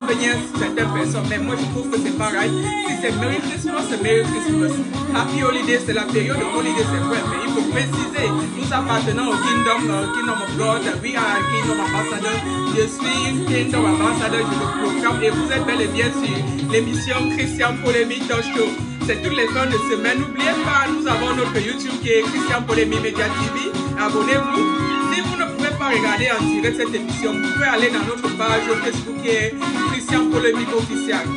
venir certaines personnes, mais moi je trouve que c'est pareil. Si c'est Merry Christmas, c'est Merry Christmas. Happy Holiday, c'est la période de Holiday, c'est vrai, mais il faut préciser, nous appartenons au Kingdom of God, we are Kingdom Ambassador. Je suis une Kingdom Ambassador, je le proclame et vous êtes bel et bien sur l'émission Christian Polémique Talk Show. C'est toutes les fins de semaine. N'oubliez pas, nous avons notre YouTube qui est Christian Polémique Media TV. Abonnez-vous. Si vous ne pouvez pas regarder en direct cette émission, vous pouvez aller dans notre page Facebook qui est Christian Polémique Officiel.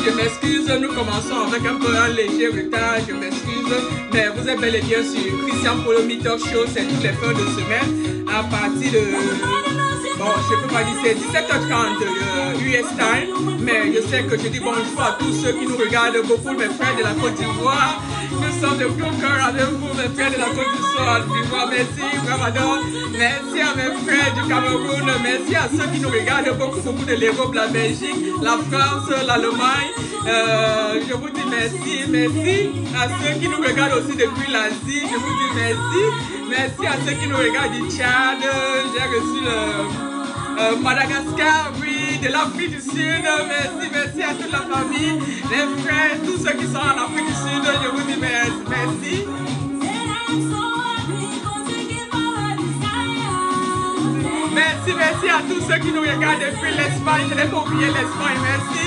Je m'excuse, nous commençons avec un peu un léger retard, je m'excuse, mais vous êtes bel et bien sur Christian Polémique Talk Show, c'est toutes les fins de semaine, à partir de, bon, je peux pas dire, c'est 17h30 US time, mais je sais que je dis bonjour à tous ceux qui nous regardent, beaucoup mes frères de la Côte d'Ivoire. Nous sommes de tout cœur avec vous, mes frères de la Côte d'Ivoire. Merci, Ramadan. Merci à mes frères du Cameroun. Merci à ceux qui nous regardent, beaucoup de l'Europe, la Belgique, la France, l'Allemagne. Je vous dis merci. Merci à ceux qui nous regardent aussi depuis l'Asie. Je vous dis merci. Merci à ceux qui nous regardent du Tchad. J'ai reçu le Madagascar, oui, de l'Afrique du Sud. Merci à toute la famille, les frères, tous ceux qui sont en Afrique du Sud. Je vous dis merci. Merci à tous ceux qui nous regardent depuis l'Espagne. Je n'ai pas oublié l'Espagne. Merci.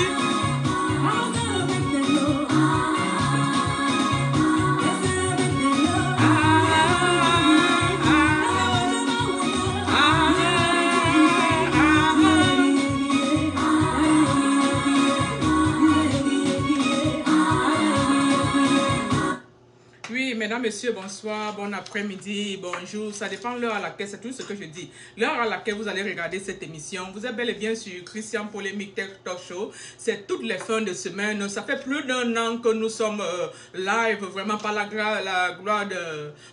Mesdames, messieurs, bonsoir, bon après-midi, bonjour. Ça dépend de l'heure à laquelle, c'est tout ce que je dis. L'heure à laquelle vous allez regarder cette émission. Vous êtes bel et bien sur Christian Polémique Talk Show. C'est toutes les fins de semaine. Ça fait plus d'un an que nous sommes live, vraiment par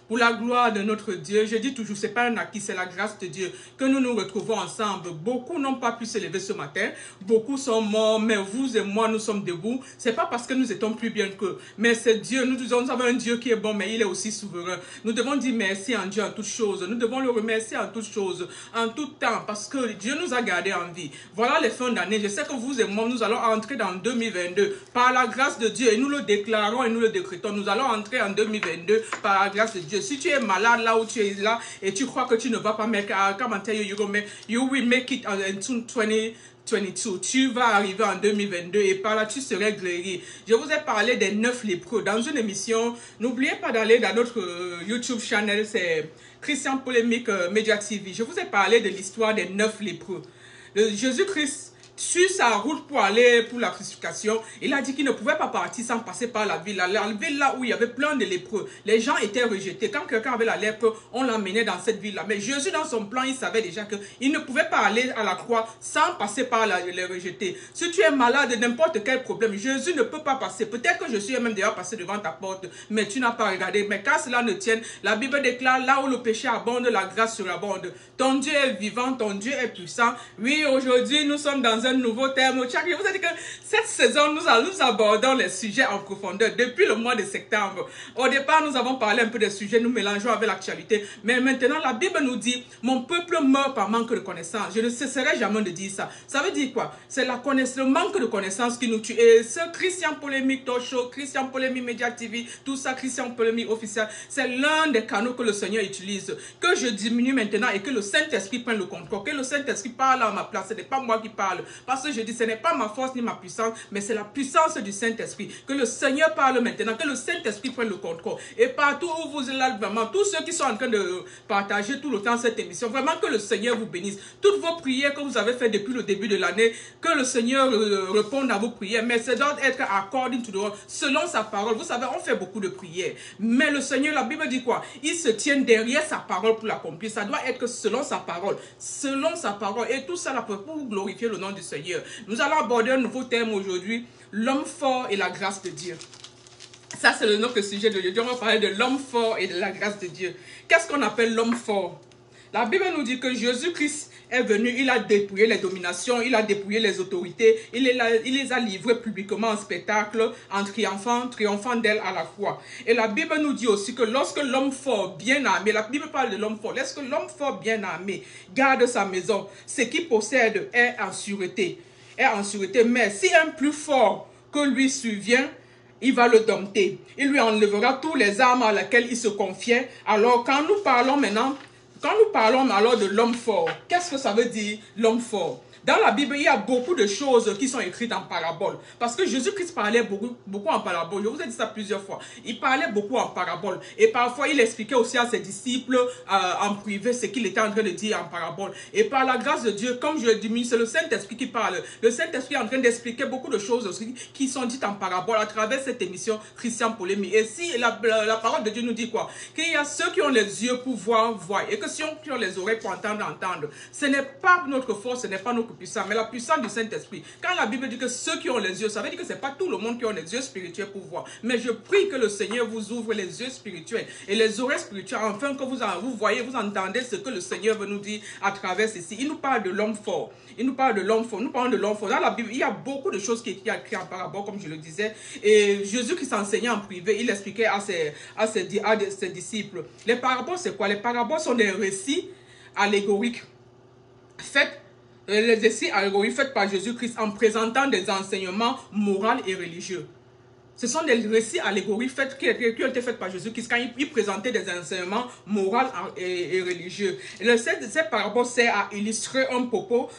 pour la gloire de notre Dieu. Je dis toujours, c'est pas un acquis, c'est la grâce de Dieu que nous nous retrouvons ensemble. Beaucoup n'ont pas pu se lever ce matin. Beaucoup sont morts, mais vous et moi, nous sommes debout. C'est pas parce que nous étions plus bien qu'eux, mais c'est Dieu. Nous disons, nous avons un Dieu qui est bon, mais il est aussi souverain. Nous devons dire merci en Dieu en toutes choses. Nous devons le remercier en toutes choses, en tout temps, parce que Dieu nous a gardés en vie. Voilà les fins d'année. Je sais que vous et moi, nous allons entrer dans 2022 par la grâce de Dieu et nous le déclarons et nous le décrétons. Nous allons entrer en 2022 par la grâce de Dieu. Si tu es malade là où tu es là et tu crois que tu ne vas pas make it, come and tell you, you will make it in 2022. Tu vas arriver en 2022 et par là tu serais guéri. Je vous ai parlé des 9 lépreux dans une émission. N'oubliez pas d'aller dans notre YouTube channel, c'est Christian Polémique Media TV. Je vous ai parlé de l'histoire des 9 lépreux. Jésus-Christ, sur sa route pour aller pour la crucifixion, il a dit qu'il ne pouvait pas partir sans passer par la ville là où il y avait plein de lépreux. Les gens étaient rejetés. Quand quelqu'un avait la lèpre, on l'emmenait dans cette ville-là. Mais Jésus, dans son plan, il savait déjà qu'il ne pouvait pas aller à la croix sans passer par les rejetés. Si tu es malade de n'importe quel problème, Jésus ne peut pas passer. Peut-être que je suis même déjà passé devant ta porte, mais tu n'as pas regardé. Mais quand cela ne tienne, la Bible déclare, là où le péché abonde, la grâce surabonde. Ton Dieu est vivant, ton Dieu est puissant. Oui, aujourd'hui, nous sommes dans un nouveau terme. Je vous ai dit que cette saison, nous abordons les sujets en profondeur depuis le mois de septembre. Au départ, nous avons parlé un peu des sujets, nous mélangeons avec l'actualité. Mais maintenant, la Bible nous dit, mon peuple meurt par manque de connaissance. Je ne cesserai jamais de dire ça. Ça veut dire quoi? C'est le manque de connaissance qui nous tue. Et ce Christian Polémique Talk Show, Christian Polémique Media TV, tout ça, Christian Polémique officiel, c'est l'un des canaux que le Seigneur utilise. Que je diminue maintenant et que le Saint-Esprit prenne le contrôle. Que le Saint-Esprit parle à ma place. Ce n'est pas moi qui parle. Parce que je dis, ce n'est pas ma force ni ma puissance, mais c'est la puissance du Saint-Esprit. Que le Seigneur parle maintenant, que le Saint-Esprit prenne le contrôle. Et partout où vous êtes là, vraiment, tous ceux qui sont en train de partager tout le temps cette émission, vraiment que le Seigneur vous bénisse. Toutes vos prières que vous avez faites depuis le début de l'année, que le Seigneur réponde à vos prières. Mais ça doit être according to the word, selon sa parole. Vous savez, on fait beaucoup de prières. Mais le Seigneur, la Bible dit quoi? Il se tient derrière sa parole pour l'accomplir. Ça doit être selon sa parole. Selon sa parole. Et tout ça là pour glorifier le nom du Seigneur. Nous allons aborder un nouveau thème aujourd'hui, l'homme fort et la grâce de Dieu. Ça, c'est notre sujet d'aujourd'hui. On va parler de l'homme fort et de la grâce de Dieu. Qu'est-ce qu'on appelle l'homme fort? La Bible nous dit que Jésus-Christ est venu, il a dépouillé les dominations, il a dépouillé les autorités, il les a livrés publiquement en spectacle, en triomphant d'elle à la fois. Et la Bible nous dit aussi que lorsque l'homme fort, bien armé, la Bible parle de l'homme fort, lorsque l'homme fort, bien armé, garde sa maison, ce qu'il possède est en sûreté. Mais si un plus fort que lui survient, il va le dompter. Il lui enlèvera tous les armes à laquelle il se confiait. Alors, quand nous parlons alors de l'homme fort, qu'est-ce que ça veut dire l'homme fort? Dans la Bible, il y a beaucoup de choses qui sont écrites en parabole. Parce que Jésus-Christ parlait beaucoup en parabole. Je vous ai dit ça plusieurs fois. Il parlait beaucoup en parabole. Et parfois, il expliquait aussi à ses disciples en privé ce qu'il était en train de dire en parabole. Et par la grâce de Dieu, comme je l'ai dit, c'est le Saint-Esprit qui parle. Le Saint-Esprit est en train d'expliquer beaucoup de choses aussi qui sont dites en parabole à travers cette émission Christian Polémique. Et si la parole de Dieu nous dit quoi? Qu'il y a ceux qui ont les yeux pour voir, voir. Et que ceux qui ont les oreilles pour entendre, entendre. Ce n'est pas notre force, ce n'est pas notre puissance, mais la puissance du Saint-Esprit. Quand la Bible dit que ceux qui ont les yeux, ça veut dire que ce n'est pas tout le monde qui ont les yeux spirituels pour voir. Mais je prie que le Seigneur vous ouvre les yeux spirituels et les oreilles spirituelles, afin que vous voyez, vous entendez ce que le Seigneur veut nous dire à travers ceci. Il nous parle de l'homme fort. Il nous parle de l'homme fort. Nous parlons de l'homme fort. Dans la Bible, il y a beaucoup de choses qui sont écrites en parabole, comme je le disais. Et Jésus qui s'enseignait en privé, il expliquait à ses disciples. Les paraboles, c'est quoi? Les paraboles sont des récits allégoriques les récits allégoriques faits par Jésus-Christ en présentant des enseignements moraux et religieux. Ce sont des récits allégoriques qui ont été faits par Jésus-Christ quand il présentait des enseignements moraux et religieux. Et cette parabole sert à illustrer un propos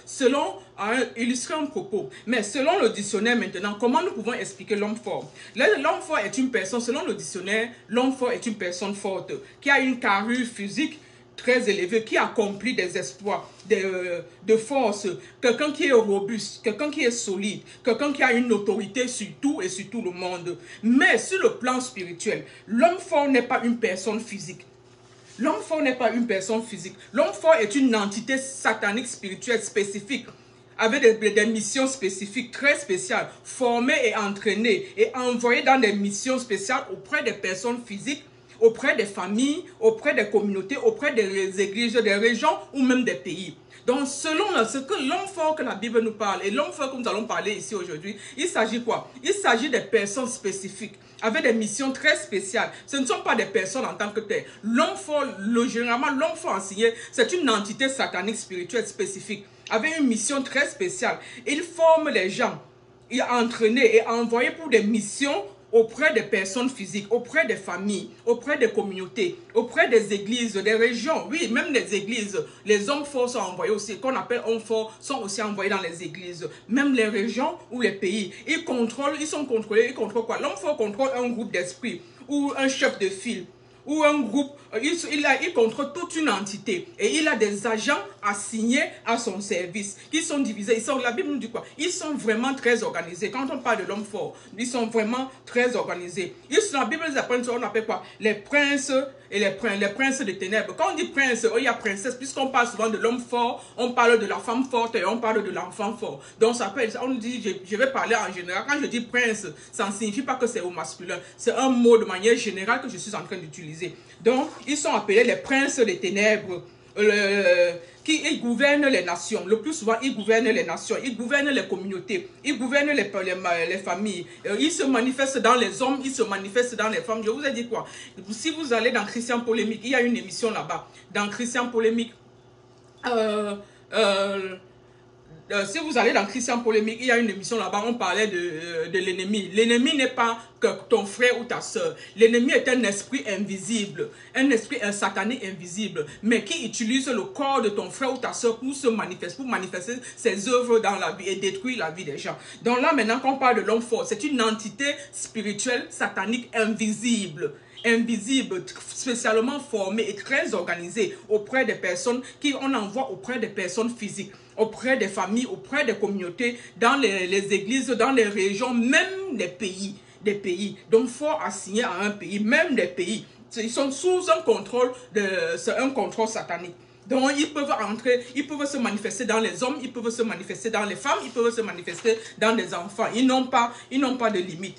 Mais selon le dictionnaire maintenant, comment nous pouvons expliquer l'homme fort? L'homme fort est une personne, selon le dictionnaire, l'homme fort est une personne forte qui a une carrure physique très élevé, qui accomplit des exploits de force, quelqu'un qui est robuste, quelqu'un qui est solide, quelqu'un qui a une autorité sur tout et sur tout le monde. Mais sur le plan spirituel, l'homme fort n'est pas une personne physique. L'homme fort n'est pas une personne physique. L'homme fort est une entité satanique spirituelle spécifique, avec des missions spécifiques très spéciales, formée et entraînée et envoyée dans des missions spéciales auprès des personnes physiques, auprès des familles, auprès des communautés, auprès des églises, des régions ou même des pays. Donc, selon ce que l'homme fort que la Bible nous parle et l'homme fort que nous allons parler ici aujourd'hui, il s'agit quoi? Il s'agit des personnes spécifiques, avec des missions très spéciales. Ce ne sont pas des personnes en tant que telles. L'homme fort, généralement, l'homme fort enseigné, c'est une entité satanique spirituelle spécifique, avec une mission très spéciale. Il forme les gens, il est entraîné et envoyé pour des missions auprès des personnes physiques, auprès des familles, auprès des communautés, auprès des églises, des régions. Oui, même les églises, les hommes forts sont envoyés aussi, qu'on appelle hommes forts, sont aussi envoyés dans les églises. Même les régions ou les pays, ils sont contrôlés, ils contrôlent quoi? L'homme fort contrôle un groupe d'esprit ou un chef de file ou un groupe, il contrôle toute une entité et il a des agents assignés à son service qui sont divisés. La Bible nous dit quoi? Ils sont vraiment très organisés. Quand on parle de l'homme fort, ils sont vraiment très organisés. La Bible les appelle, on appelle quoi? Les princes et les princes des ténèbres. Quand on dit prince, il y a princesse, puisqu'on parle souvent de l'homme fort, on parle de la femme forte et on parle de l'enfant fort. Donc ça peut, on dit, je vais parler en général. Quand je dis prince, ça ne signifie pas que c'est au masculin. C'est un mot de manière générale que je suis en train d'utiliser. Donc, ils sont appelés les princes des ténèbres, ils gouvernent les nations. Le plus souvent, ils gouvernent les nations, ils gouvernent les communautés, ils gouvernent les familles. Ils se manifestent dans les hommes, ils se manifestent dans les femmes. Je vous ai dit quoi? Si vous allez dans Christian Polémique, il y a une émission là-bas. Dans Christian Polémique, si vous allez dans Christian Polémique, il y a une émission là-bas, on parlait de l'ennemi. L'ennemi n'est pas que ton frère ou ta soeur. L'ennemi est un esprit invisible, un esprit satané invisible, mais qui utilise le corps de ton frère ou ta soeur pour manifester ses œuvres dans la vie et détruire la vie des gens. Donc là, maintenant, quand on parle de l'homme fort, c'est une entité spirituelle satanique invisible, spécialement formée et très organisée auprès des personnes on envoie auprès des personnes physiques, auprès des familles, auprès des communautés, dans les églises, dans les régions, même des pays. Donc fort assigné à un pays, même des pays. Ils sont sous un contrôle satanique. Donc ils peuvent entrer, ils peuvent se manifester dans les hommes, ils peuvent se manifester dans les femmes, ils peuvent se manifester dans les enfants. Ils n'ont pas de limite.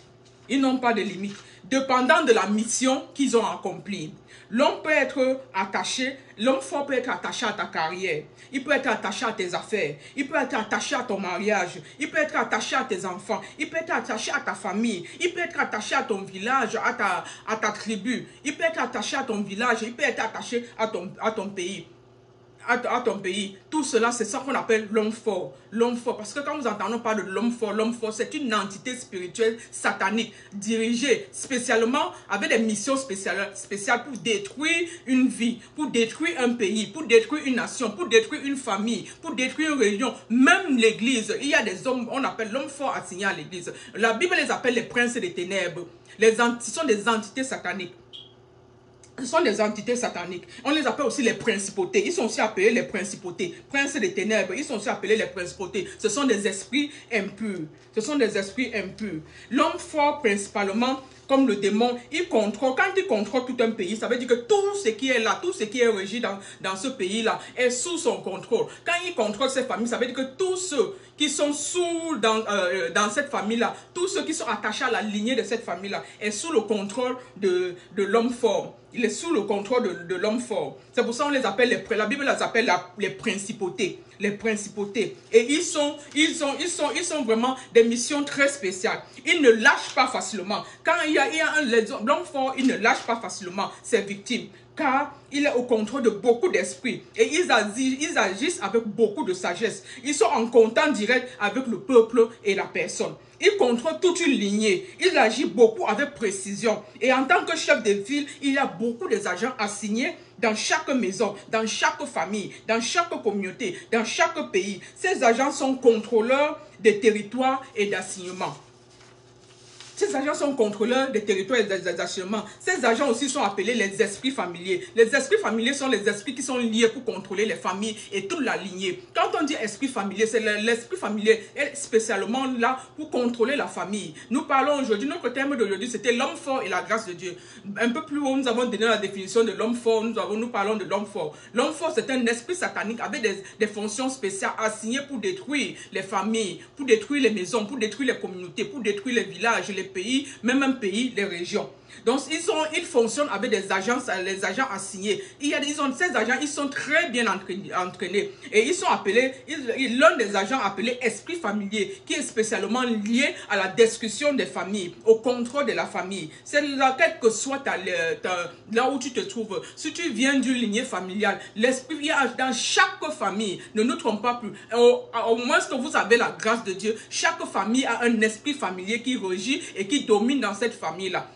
Ils n'ont pas de limite. Dépendant de la mission qu'ils ont accomplie. L'homme peut être attaché, l'homme fort peut être attaché à ta carrière. Il peut être attaché à tes affaires. Il peut être attaché à ton mariage. Il peut être attaché à tes enfants. Il peut être attaché à ta famille. Il peut être attaché à ton village, à ta tribu. Il peut être attaché à ton village. Il peut être attaché à ton pays. À ton pays, tout cela, c'est ça qu'on appelle l'homme fort. L'homme fort, parce que quand nous entendons parler de l'homme fort, c'est une entité spirituelle satanique, dirigée spécialement avec des missions spéciales pour détruire une vie, pour détruire un pays, pour détruire une nation, pour détruire une famille, pour détruire une région, même l'église. Il y a des hommes, on appelle l'homme fort assigné à l'église. La Bible les appelle les princes des ténèbres. Ce sont des entités sataniques. Ce sont des entités sataniques. On les appelle aussi les principautés. Ils sont aussi appelés les principautés. Princes des ténèbres, ils sont aussi appelés les principautés. Ce sont des esprits impurs. Ce sont des esprits impurs. L'homme fort, principalement, comme le démon, il contrôle. Quand il contrôle tout un pays, ça veut dire que tout ce qui est là, tout ce qui est régi dans ce pays-là est sous son contrôle. Quand il contrôle cette famille, ça veut dire que tous ceux qui sont dans cette famille-là, tous ceux qui sont attachés à la lignée de cette famille-là, est sous le contrôle de l'homme fort. Il est sous le contrôle de l'homme fort. C'est pour ça qu'on les appelle, la Bible les appelle les principautés. Les principautés. Et ils sont vraiment des missions très spéciales. Ils ne lâchent pas facilement. Quand il y a l'homme fort, il ne lâche pas facilement ses victimes. Car il est au contrôle de beaucoup d'esprits. Et ils agissent avec beaucoup de sagesse. Ils sont en contact direct avec le peuple et la personne. Il contrôle toute une lignée. Il agit beaucoup avec précision. Et en tant que chef de ville, il y a beaucoup d'agents assignés dans chaque maison, dans chaque famille, dans chaque communauté, dans chaque pays. Ces agents sont contrôleurs des territoires et d'assignement. Ces agents sont contrôleurs des territoires et des assignements. Ces agents aussi sont appelés les esprits familiers. Les esprits familiers sont les esprits qui sont liés pour contrôler les familles et toute la lignée. Quand on dit esprit familier, c'est l'esprit familier est spécialement là pour contrôler la famille. Nous parlons aujourd'hui, notre thème d'aujourd'hui, c'était l'homme fort et la grâce de Dieu. Un peu plus haut, nous avons donné la définition de l'homme fort. Nous parlons de l'homme fort. L'homme fort, c'est un esprit satanique avec des fonctions spéciales assignées pour détruire les familles, pour détruire les maisons, pour détruire les communautés, pour détruire les villages, les pays, même un pays, les régions. Donc, ils fonctionnent avec des agents, les agents assignés. Ces agents, ils sont très bien entraînés. Et ils sont appelés, l'un des agents appelé esprit familier, qui est spécialement lié à la discussion des familles, au contrôle de la famille. C'est là, quel que soit là où tu te trouves, si tu viens d'une lignée familiale, l'esprit vient dans chaque famille. Ne nous trompons pas plus. Au moins que vous avez la grâce de Dieu, chaque famille a un esprit familier qui régit et qui domine dans cette famille-là.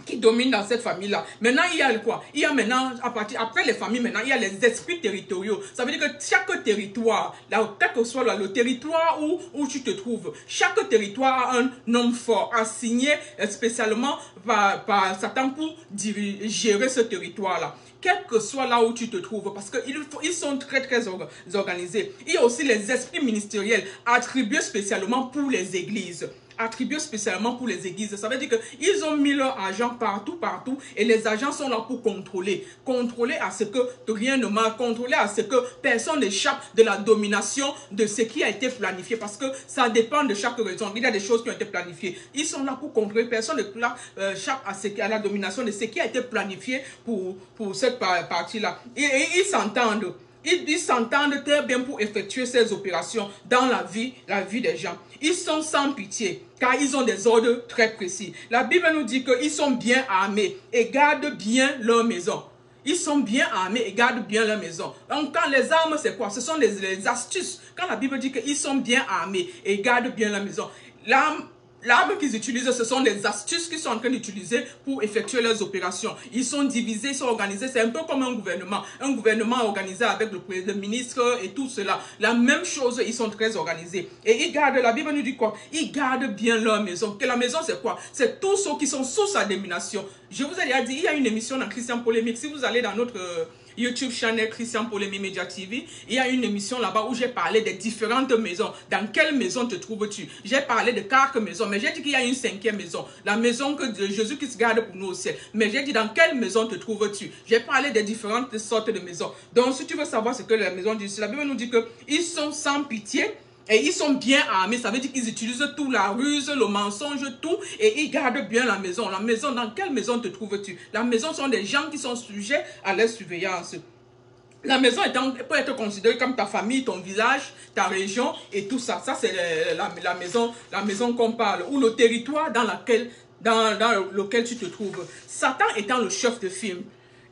Qui domine dans cette famille-là. Maintenant, il y a quoi? Il y a maintenant, après les familles, maintenant, il y a les esprits territoriaux. Ça veut dire que chaque territoire, là, quel que soit le territoire où tu te trouves, chaque territoire a un homme fort assigné spécialement par Satan pour gérer ce territoire-là. Quel que soit là où tu te trouves, parce qu'ils sont très, très organisés. Il y a aussi les esprits ministériels attribués spécialement pour les églises. Attribués spécialement pour les églises. Ça veut dire qu'ils ont mis leurs agents partout, et les agents sont là pour contrôler. Contrôler à ce que rien ne marche, contrôler à ce que personne n'échappe de la domination de ce qui a été planifié, parce que ça dépend de chaque raison. Il y a des choses qui ont été planifiées. Ils sont là pour contrôler. Personne n'échappe à la domination de ce qui a été planifié pour cette partie-là. Et ils s'entendent. Ils s'entendent très bien pour effectuer ces opérations dans la vie des gens. Ils sont sans pitié, car ils ont des ordres très précis. La Bible nous dit qu'ils sont bien armés et gardent bien leur maison. Ils sont bien armés et gardent bien leur maison. Donc, quand les armes, c'est quoi? Ce sont les astuces. Quand la Bible dit qu'ils sont bien armés et gardent bien leur maison, l'arme qu'ils utilisent, ce sont des astuces qu'ils sont en train d'utiliser pour effectuer leurs opérations. Ils sont divisés, ils sont organisés. C'est un peu comme un gouvernement. Un gouvernement organisé avec le ministre et tout cela. La même chose, ils sont très organisés. Et ils gardent, la Bible nous dit quoi? Ils gardent bien leur maison. Que la maison, c'est quoi? C'est tous ceux qui sont sous sa domination. Je vous ai déjà dit, il y a une émission dans Christian Polémique. Si vous allez dans notre YouTube channel Christian Polémique Media TV, il y a une émission là-bas où j'ai parlé des différentes maisons. Dans quelle maison te trouves-tu? J'ai parlé de 4 maisons, mais j'ai dit qu'il y a une 5e maison. La maison que Jésus-Christ garde pour nous au ciel. Mais j'ai dit dans quelle maison te trouves-tu? J'ai parlé des différentes sortes de maisons. Donc si tu veux savoir ce que la maison dit, la Bible nous dit qu'ils sont sans pitié, Et ils sont bien armés, ça veut dire qu'ils utilisent tout, la ruse, le mensonge, tout, et ils gardent bien la maison. La maison, dans quelle maison te trouves-tu? La maison sont des gens qui sont sujets à leur surveillance. La maison peut être considérée comme ta famille, ton village, ta région et tout ça. Ça, c'est la maison qu'on parle, ou le territoire dans lequel tu te trouves. Satan étant le chef de file,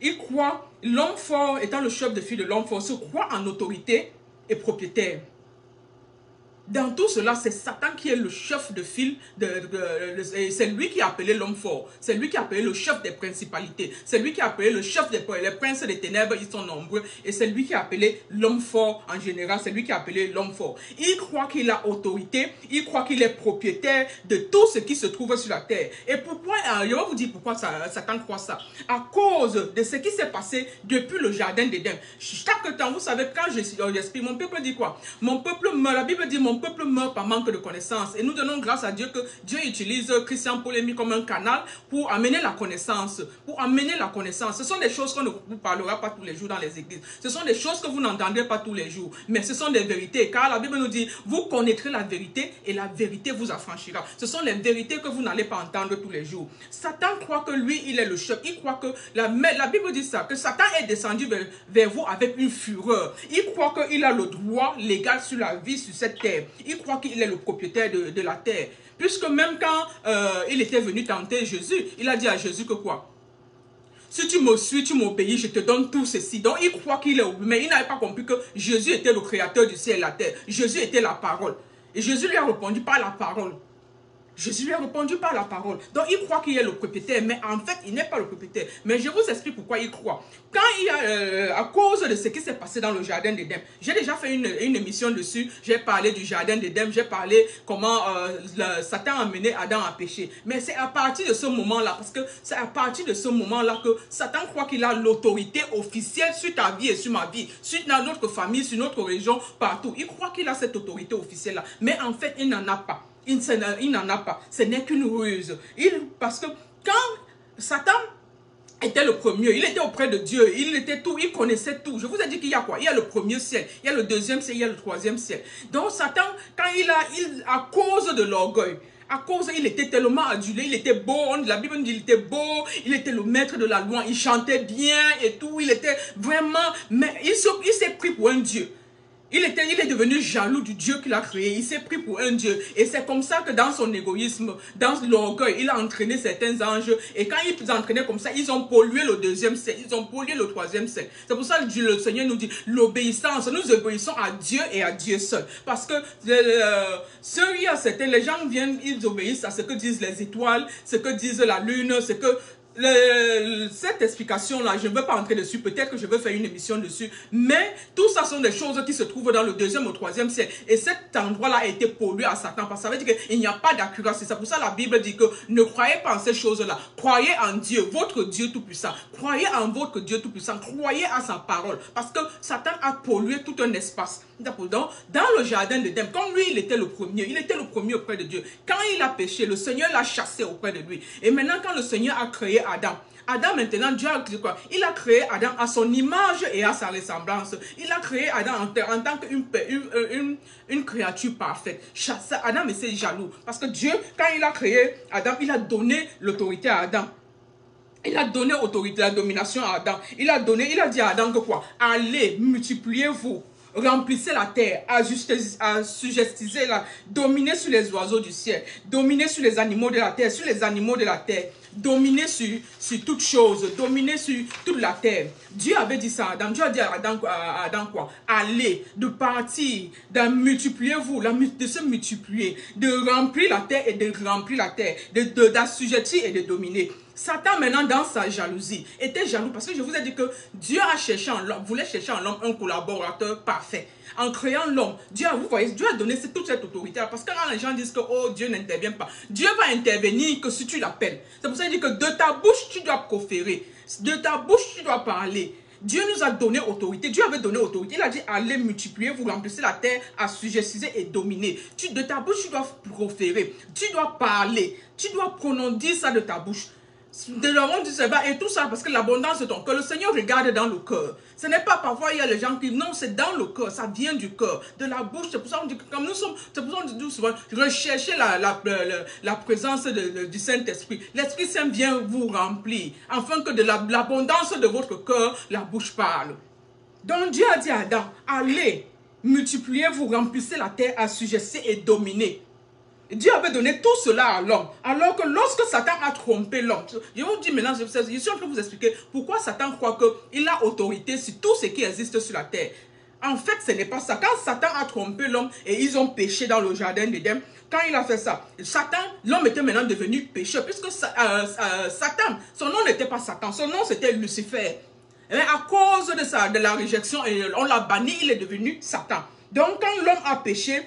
il croit, l'homme fort étant le chef de file de l'homme fort, se croit en autorité et propriétaire. Dans tout cela, c'est Satan qui est le chef de file, c'est lui qui a appelé l'homme fort, c'est lui qui a appelé le chef des principalités, c'est lui qui a appelé le chef les princes des ténèbres, ils sont nombreux, et c'est lui qui a appelé l'homme fort en général, c'est lui qui a appelé l'homme fort. Il croit qu'il a autorité, il croit qu'il est propriétaire de tout ce qui se trouve sur la terre. Et pourquoi, je vais vous dire pourquoi Satan croit ça. À cause de ce qui s'est passé depuis le jardin d'Éden. Chaque temps, vous savez, quand j'explique, mon peuple dit quoi? Mon peuple meurt, la Bible dit mon peuple meurt par manque de connaissance. Et nous donnons grâce à Dieu que Dieu utilise Christian Polémique comme un canal pour amener la connaissance. Pour amener la connaissance. Ce sont des choses qu'on ne vous parlera pas tous les jours dans les églises. Ce sont des choses que vous n'entendrez pas tous les jours. Mais ce sont des vérités. Car la Bible nous dit, vous connaîtrez la vérité et la vérité vous affranchira. Ce sont les vérités que vous n'allez pas entendre tous les jours. Satan croit que lui, il est le chef. Il croit que, la Bible dit ça, que Satan est descendu vers vous avec une fureur. Il croit qu'il a le droit légal sur la vie sur cette terre. Il croit qu'il est le propriétaire de la terre. Puisque même quand il était venu tenter Jésus, il a dit à Jésus que quoi? Si tu me suis, tu m'obéis, je te donne tout ceci. Donc il croit qu'il est, mais il n'avait pas compris que Jésus était le créateur du ciel et la terre. Jésus était la parole. Et Jésus lui a répondu par la parole. Jésus lui a répondu par la parole. Donc il croit qu'il est le propriétaire, mais en fait il n'est pas le propriétaire. Mais je vous explique pourquoi il croit. Quand il y a, à cause de ce qui s'est passé dans le jardin d'Éden, j'ai déjà fait une émission dessus, j'ai parlé du jardin d'Éden, j'ai parlé comment Satan a mené Adam à pécher. Mais c'est à partir de ce moment-là, parce que c'est à partir de ce moment-là que Satan croit qu'il a l'autorité officielle sur ta vie et sur ma vie, sur notre famille, sur notre région, partout. Il croit qu'il a cette autorité officielle-là, mais en fait il n'en a pas. Il n'en a pas. Ce n'est qu'une ruse. Parce que quand Satan était le premier, il était auprès de Dieu, il était tout, il connaissait tout. Je vous ai dit qu'il y a quoi? Il y a le premier ciel, il y a le deuxième ciel, il y a le troisième ciel. Donc Satan, quand à cause de l'orgueil, il était tellement adulé, il était beau, la Bible nous dit qu'il était beau, il était le maître de la loi, il chantait bien et tout, il était vraiment, mais il s'est pris pour un Dieu. Il est devenu jaloux du Dieu qu'il a créé. Il s'est pris pour un Dieu. Et c'est comme ça que dans son égoïsme, dans l'orgueil, il a entraîné certains anges. Et quand ils entraînaient comme ça, ils ont pollué le deuxième ciel. Ils ont pollué le troisième ciel. C'est pour ça que le Seigneur nous dit l'obéissance. Nous obéissons à Dieu et à Dieu seul. Parce que les gens viennent, ils obéissent à ce que disent les étoiles, ce que disent la lune, ce que... cette explication-là, je ne veux pas entrer dessus, peut-être que je vais faire une émission dessus, mais tout ça sont des choses qui se trouvent dans le deuxième ou troisième siècle. Et cet endroit-là a été pollué à Satan, parce que ça veut dire qu'il n'y a pas d'accuracy. C'est pour ça que la Bible dit que ne croyez pas en ces choses-là. Croyez en Dieu, votre Dieu tout-puissant. Croyez en votre Dieu tout-puissant. Croyez à sa parole, parce que Satan a pollué tout un espace. Donc, dans le jardin d'Éden, comme lui, il était le premier auprès de Dieu. Quand il a péché, le Seigneur l'a chassé auprès de lui. Et maintenant, quand le Seigneur a créé Adam maintenant, Dieu a créé quoi? Il a créé Adam à son image et à sa ressemblance. Il a créé Adam en tant qu'une créature parfaite. Adam était jaloux. Parce que Dieu, quand il a créé Adam, il a donné l'autorité à Adam. Il a donné l'autorité, la domination à Adam. Il a dit à Adam que quoi? Allez, multipliez-vous. Remplissez la terre, assujettissez-la, dominez sur les oiseaux du ciel, dominez sur les animaux de la terre, dominez sur toutes choses, dominez sur toute la terre. Dieu avait dit ça à Adam. Dieu a dit à Adam quoi? Allez, de partir, multipliez-vous, de se multiplier, de remplir la terre et de remplir la terre, d'assujettir et de dominer. Satan maintenant dans sa jalousie était jaloux parce que je vous ai dit que Dieu voulait chercher en l'homme un collaborateur parfait. En créant l'homme, Dieu a donné toute cette autorité parce que quand les gens disent que oh, Dieu n'intervient pas, Dieu va intervenir que si tu l'appelles. C'est pour ça qu'il dit que de ta bouche tu dois proférer, de ta bouche tu dois parler. Dieu nous a donné autorité. Dieu avait donné autorité. Il a dit allez multiplier, vous remplissez la terre, assujettissez et dominer. De ta bouche tu dois proférer, tu dois parler, tu dois prononcer ça de ta bouche. Et tout ça parce que l'abondance de ton cœur, le Seigneur regarde dans le cœur. Ce n'est pas parfois il y a les gens qui... Non, c'est dans le cœur, ça vient du cœur, de la bouche. C'est pour ça qu'on dit que comme nous sommes... C'est pour ça qu'on dit souvent, recherchez la présence du Saint-Esprit. L'Esprit Saint vient vous remplir, afin que de l'abondance de votre cœur, la bouche parle. Donc Dieu a dit à Adam, allez, multipliez-vous, remplissez la terre, assujettissez et dominez. Dieu avait donné tout cela à l'homme. Alors que lorsque Satan a trompé l'homme, je vous dis maintenant, je suis en train de vous expliquer pourquoi Satan croit qu'il a autorité sur tout ce qui existe sur la terre. En fait, ce n'est pas ça. Quand Satan a trompé l'homme et ils ont péché dans le jardin d'Éden, quand il a fait ça, l'homme était maintenant devenu pécheur. Puisque Satan, son nom n'était pas Satan, son nom c'était Lucifer. Et à cause de la réjection, on l'a banni, il est devenu Satan. Donc quand l'homme a péché,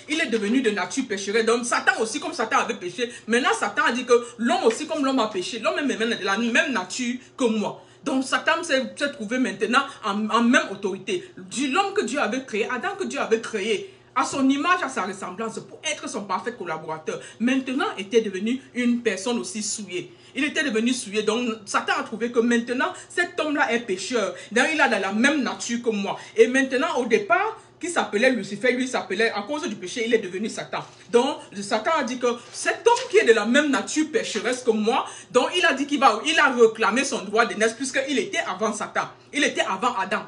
il est devenu de nature pécheresse. Donc Satan aussi, comme Satan avait péché, maintenant Satan a dit que l'homme aussi, comme l'homme a péché, l'homme est maintenant de la même nature que moi. Donc Satan s'est trouvé maintenant en même autorité. L'homme que Dieu avait créé, Adam que Dieu avait créé, à son image, à sa ressemblance, pour être son parfait collaborateur, maintenant était devenu une personne aussi souillée. Il était devenu souillé. Donc Satan a trouvé que maintenant, cet homme-là est pécheur. Donc il a de la même nature que moi. Et maintenant, au départ, qui s'appelait Lucifer, lui s'appelait, à cause du péché, il est devenu Satan. Donc, Satan a dit que cet homme qui est de la même nature pécheresse que moi, donc il a dit il a réclamé son droit de naissance, puisqu'il était avant Satan. Il était avant Adam.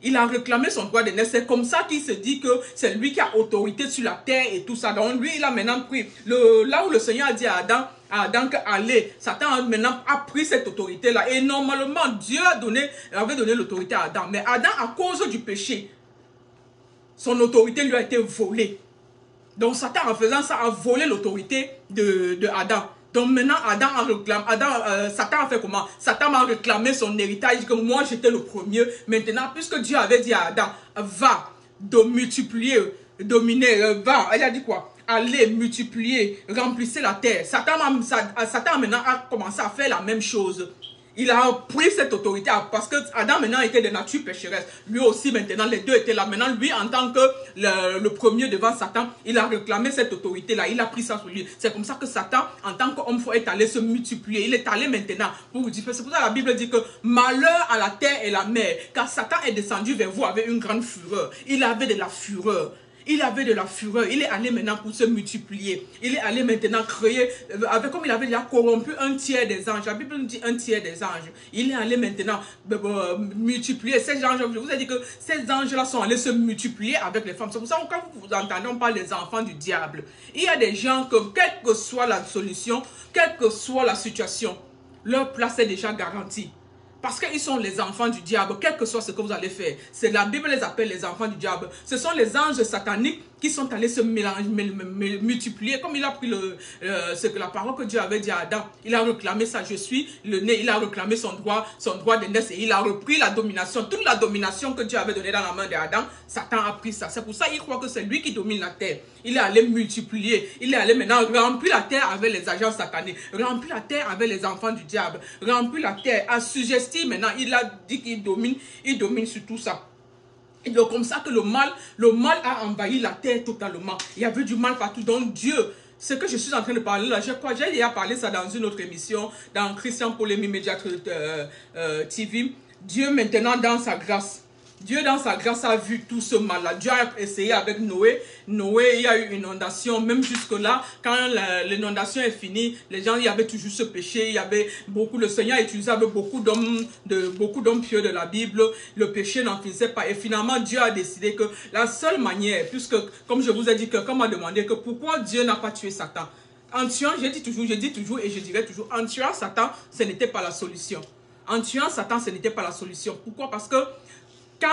Il a réclamé son droit de naissance. C'est comme ça qu'il se dit que c'est lui qui a autorité sur la terre et tout ça. Donc, lui, il a maintenant pris, là où le Seigneur a dit à Adam allez, Satan a maintenant pris cette autorité-là. Et normalement, Dieu avait donné l'autorité à Adam. Mais Adam, à cause du péché, son autorité lui a été volée. Donc Satan, en faisant ça, a volé l'autorité de Adam. Donc maintenant, Satan a fait comment? Satan a réclamé son héritage, que moi j'étais le premier. Maintenant, puisque Dieu avait dit à Adam, va, multiplier, dominer, va. Il a dit quoi? Allez, multiplier, remplissez la terre. Satan maintenant a commencé à faire la même chose. Il a pris cette autorité parce que Adam maintenant était de nature pécheresse. Lui aussi maintenant, les deux étaient là. Maintenant, lui en tant que le premier devant Satan, il a réclamé cette autorité-là. Il a pris ça sur lui. C'est comme ça que Satan, en tant qu'homme, est allé se multiplier. Il est allé maintenant pour vous dire. C'est pour ça que la Bible dit que malheur à la terre et la mer. Car Satan est descendu vers vous avec une grande fureur. Il avait de la fureur. Il avait de la fureur. Il est allé maintenant pour se multiplier. Il est allé maintenant créer, comme il avait déjà corrompu un tiers des anges. La Bible nous dit un tiers des anges. Il est allé maintenant multiplier. Ces anges, je vous ai dit que ces anges-là sont allés se multiplier avec les femmes. C'est pour ça que quand vous entendez, on parle des enfants du diable. Il y a des gens que, quelle que soit la solution, quelle que soit la situation, leur place est déjà garantie. Parce qu'ils sont les enfants du diable, quel que soit ce que vous allez faire. La Bible les appelle les enfants du diable. Ce sont les anges sataniques qui sont allés se multiplier. Comme il a pris ce que la parole que Dieu avait dit à Adam. Il a réclamé ça, je suis le né. Il a réclamé son droit de naissance. Et il a repris la domination. Toute la domination que Dieu avait donnée dans la main d'Adam, Satan a pris ça. C'est pour ça qu'il croit que c'est lui qui domine la terre. Il est allé multiplier. Il est allé maintenant remplir la terre avec les agents sataniques. Remplir la terre avec les enfants du diable. Remplir la terre, assujettir. Maintenant, il a dit qu'il domine sur tout ça. Et donc, comme ça que le mal a envahi la terre totalement. Il y avait du mal partout. Donc, Dieu, ce que je suis en train de parler là, j'ai déjà parlé ça dans une autre émission, dans Christian Polémie Média TV. Dieu, maintenant, dans sa grâce, Dieu dans sa grâce a vu tout ce mal-là. Dieu a essayé avec Noé. Noé, il y a eu une inondation. Même jusque-là, quand l'inondation est finie, les gens, il y avait toujours ce péché. Il y avait beaucoup, le Seigneur utilisait avec beaucoup d'hommes pieux de la Bible. Le péché n'en finissait pas. Et finalement, Dieu a décidé que la seule manière, puisque, comme je vous ai dit, quelqu'un m'a demandé que pourquoi Dieu n'a pas tué Satan. En tuant, je dis toujours et je dirai toujours, en tuant Satan, ce n'était pas la solution. En tuant Satan, ce n'était pas la solution. Pourquoi? Parce que quand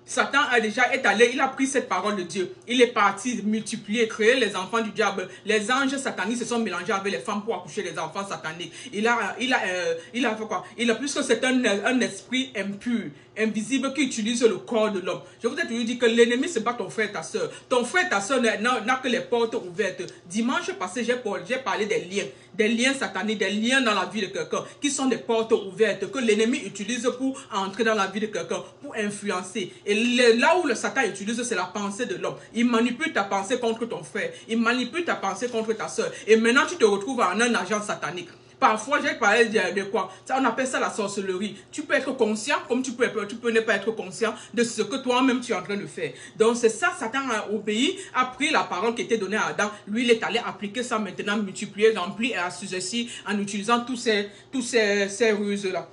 Satan est allé, il a pris cette parole de Dieu. Il est parti multiplier, créer les enfants du diable. Les anges sataniques se sont mélangés avec les femmes pour accoucher les enfants sataniques. Il a fait quoi? Il a plus que c'est un esprit impur, invisible qui utilise le corps de l'homme. Je vous ai toujours dit que l'ennemi, ce n'est pas ton frère, ta soeur. Ton frère, ta soeur n'a que les portes ouvertes. Dimanche passé, j'ai parlé des liens sataniques, des liens dans la vie de quelqu'un, qui sont des portes ouvertes, que l'ennemi utilise pour entrer dans la vie de quelqu'un, pour influencer. Et là où le Satan utilise, c'est la pensée de l'homme. Il manipule ta pensée contre ton frère. Il manipule ta pensée contre ta soeur. Et maintenant, tu te retrouves en un agent satanique. Parfois, j'ai parlé de quoi? On appelle ça la sorcellerie. Tu peux être conscient, comme tu peux ne pas être conscient de ce que toi-même tu es en train de faire. Donc, c'est ça, Satan a obéi, a pris la parole qui était donnée à Adam. Lui, il est allé appliquer ça maintenant, multiplier, remplir et assujetti en utilisant tous ces ruses-là.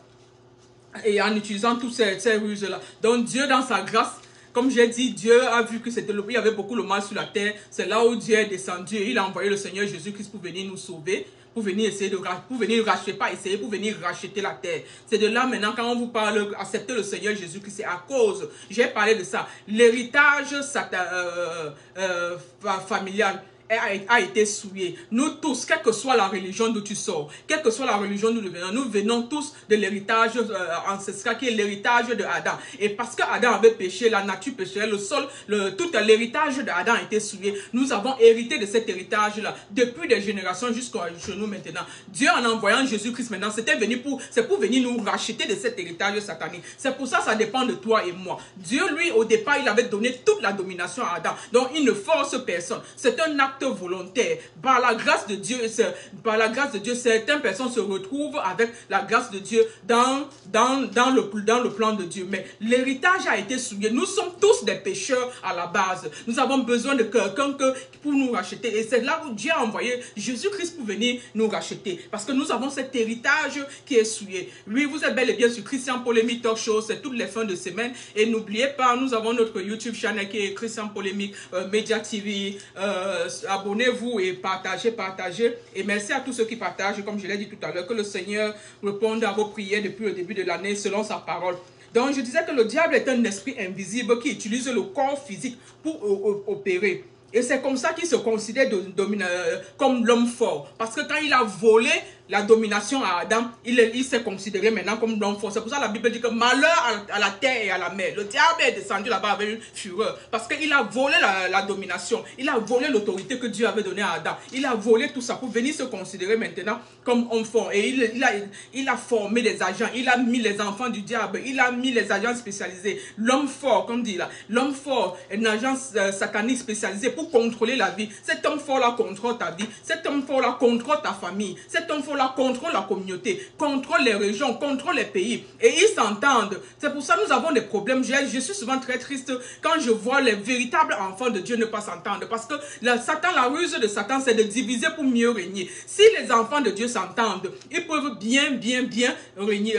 Et en utilisant toutes ces ruses-là. Donc, Dieu, dans sa grâce, comme j'ai dit, Dieu a vu que il y avait beaucoup de mal sur la terre. C'est là où Dieu est descendu. Et il a envoyé le Seigneur Jésus-Christ pour venir nous sauver. Pour venir essayer pour venir racheter, pas essayer, pour venir racheter la terre. C'est de là maintenant, quand on vous parle, accepter le Seigneur Jésus-Christ, c'est à cause, j'ai parlé de ça, l'héritage familial a été souillé. Nous tous, quelle que soit la religion d'où tu sors, quelle que soit la religion d'où nous venons tous de l'héritage ancestral qui est l'héritage de Adam. Et parce que Adam avait péché, la nature péchait, le sol, tout l'héritage de Adam a été souillé. Nous avons hérité de cet héritage-là depuis des générations jusqu'à nous maintenant. Dieu en envoyant Jésus-Christ maintenant, c'est pour venir nous racheter de cet héritage satanique. C'est pour ça ça dépend de toi et moi. Dieu, lui, au départ, il avait donné toute la domination à Adam. Donc, il ne force personne. C'est un acte volontaire. Par la grâce de Dieu, certaines personnes se retrouvent avec la grâce de Dieu dans le plan de Dieu. Mais l'héritage a été souillé. Nous sommes tous des pécheurs à la base. Nous avons besoin de quelqu'un pour nous racheter. Et c'est là où Dieu a envoyé Jésus-Christ pour venir nous racheter. Parce que nous avons cet héritage qui est souillé. Oui, vous êtes bel et bien sur Christian Polémique Talk Show. C'est toutes les fins de semaine. Et n'oubliez pas, nous avons notre YouTube channel qui est Christian Polémique Media TV. Abonnez-vous et partagez. Et merci à tous ceux qui partagent, comme je l'ai dit tout à l'heure, que le Seigneur réponde à vos prières depuis le début de l'année selon sa parole. Donc je disais que le diable est un esprit invisible qui utilise le corps physique pour opérer. Et c'est comme ça qu'il se considère comme l'homme fort. Parce que quand il a volé la domination à Adam, il s'est considéré maintenant comme l'homme fort. C'est pour ça que la Bible dit que malheur à la terre et à la mer. Le diable est descendu là-bas avec une fureur. Parce qu'il a volé la domination. Il a volé l'autorité que Dieu avait donnée à Adam. Il a volé tout ça pour venir se considérer maintenant comme homme fort. Et il a formé des agents. Il a mis les enfants du diable. Il a mis les agents spécialisés. L'homme fort, comme dit là. L'homme fort est un agent satanique spécialisé pour contrôler la vie. Cet homme fort-là contrôle ta vie. Cet homme fort-là contrôle ta famille. Cet homme fort-là contrôle la communauté, contrôle les régions, contrôle les pays. Et ils s'entendent. C'est pour ça que nous avons des problèmes. Je suis souvent très triste quand je vois les véritables enfants de Dieu ne pas s'entendre. Parce que la ruse de Satan, c'est de diviser pour mieux régner. Si les enfants de Dieu s'entendent, ils peuvent bien régner,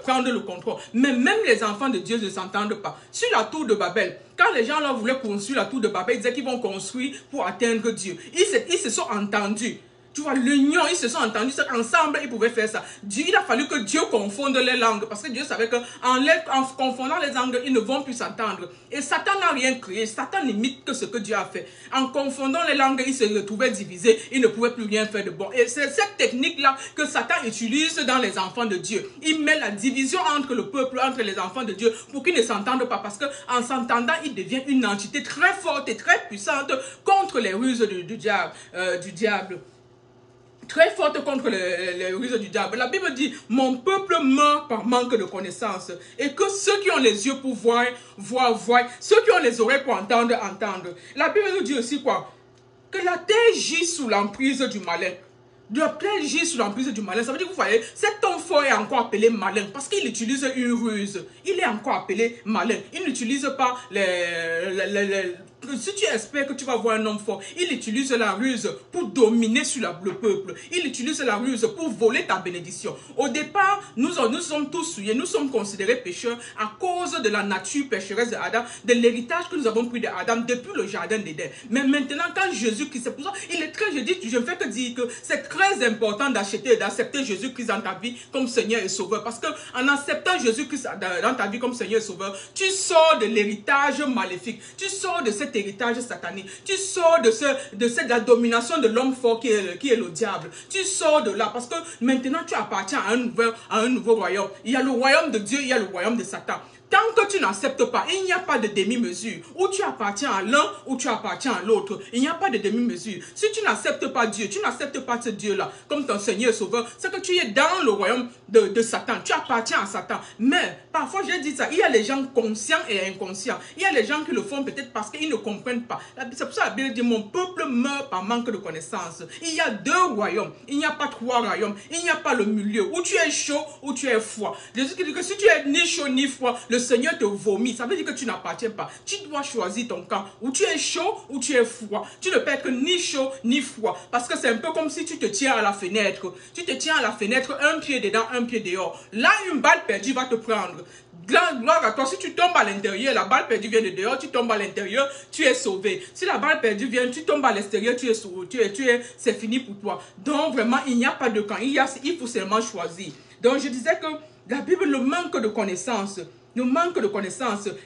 prendre le contrôle. Mais même les enfants de Dieu ne s'entendent pas. Sur la tour de Babel, quand les gens là voulaient construire la tour de Babel, ils disaient qu'ils vont construire pour atteindre Dieu. Ils se sont entendus. Tu vois, l'union, ils se sont entendus, ensemble, ils pouvaient faire ça. Il a fallu que Dieu confonde les langues, parce que Dieu savait qu'en confondant les langues, ils ne vont plus s'entendre. Et Satan n'a rien créé, Satan n'imite que ce que Dieu a fait. En confondant les langues, ils se retrouvaient divisés, ils ne pouvaient plus rien faire de bon. Et c'est cette technique-là que Satan utilise dans les enfants de Dieu. Il met la division entre le peuple, entre les enfants de Dieu, pour qu'ils ne s'entendent pas, parce qu'en s'entendant, il devient une entité très forte et très puissante contre les ruses du diable. Très forte contre les ruses du diable. La Bible dit, mon peuple meurt par manque de connaissance. Et que ceux qui ont les yeux pour voir, voient. Ceux qui ont les oreilles pour entendre, entendent. La Bible nous dit aussi quoi? Que la terre gît sous l'emprise du malin. La terre gît sous l'emprise du malin. Ça veut dire que vous voyez, cet homme fort est encore appelé malin. Parce qu'il utilise une ruse. Il est encore appelé malin. Il n'utilise pas si tu espères que tu vas voir un homme fort, il utilise la ruse pour dominer sur le peuple. Il utilise la ruse pour voler ta bénédiction. Au départ, nous sommes tous souillés, nous sommes considérés pécheurs à cause de la nature pécheresse d'Adam, de l'héritage que nous avons pris d'Adam depuis le jardin d'Éden. Mais maintenant, quand Jésus-Christ, c'est pour ça, je ne fais que dire que c'est très important d'accepter Jésus-Christ dans ta vie comme Seigneur et Sauveur. Parce qu'en acceptant Jésus-Christ dans ta vie comme Seigneur et Sauveur, tu sors de l'héritage maléfique. Tu sors de cet héritage satanique. Tu sors de la domination de l'homme fort qui est le diable. Tu sors de là parce que maintenant tu appartiens à un nouveau royaume. Il y a le royaume de Dieu, il y a le royaume de Satan. Tant que tu n'acceptes pas, il n'y a pas de demi-mesure. Ou tu appartiens à l'un, ou tu appartiens à l'autre. Il n'y a pas de demi-mesure. Si tu n'acceptes pas Dieu, tu n'acceptes pas ce Dieu-là comme ton Seigneur Sauveur, c'est que tu es dans le royaume de Satan. Tu appartiens à Satan. Mais parfois, j'ai dit ça, il y a les gens conscients et inconscients. Il y a les gens qui le font peut-être parce qu'ils ne comprennent pas. C'est pour ça que la Bible dit, mon peuple meurt par manque de connaissance. Il y a deux royaumes. Il n'y a pas trois royaumes. Il n'y a pas le milieu. Où tu es chaud, où tu es froid. Jésus dit que si tu es ni chaud ni froid, le Seigneur te vomit. Ça veut dire que tu n'appartiens pas. Tu dois choisir ton camp. Où tu es chaud, où tu es froid. Tu ne peux être ni chaud ni froid. Parce que c'est un peu comme si tu te tiens à la fenêtre. Tu te tiens à la fenêtre, un pied dedans, un pied dehors. Là, une balle perdue va te prendre. Gloire à toi, si tu tombes à l'intérieur, la balle perdue vient de dehors, tu tombes à l'intérieur, tu es sauvé. Si la balle perdue vient, tu tombes à l'extérieur, c'est fini pour toi. Donc vraiment, il n'y a pas de camp, il faut seulement choisir. Donc je disais que la Bible, le manque de connaissance,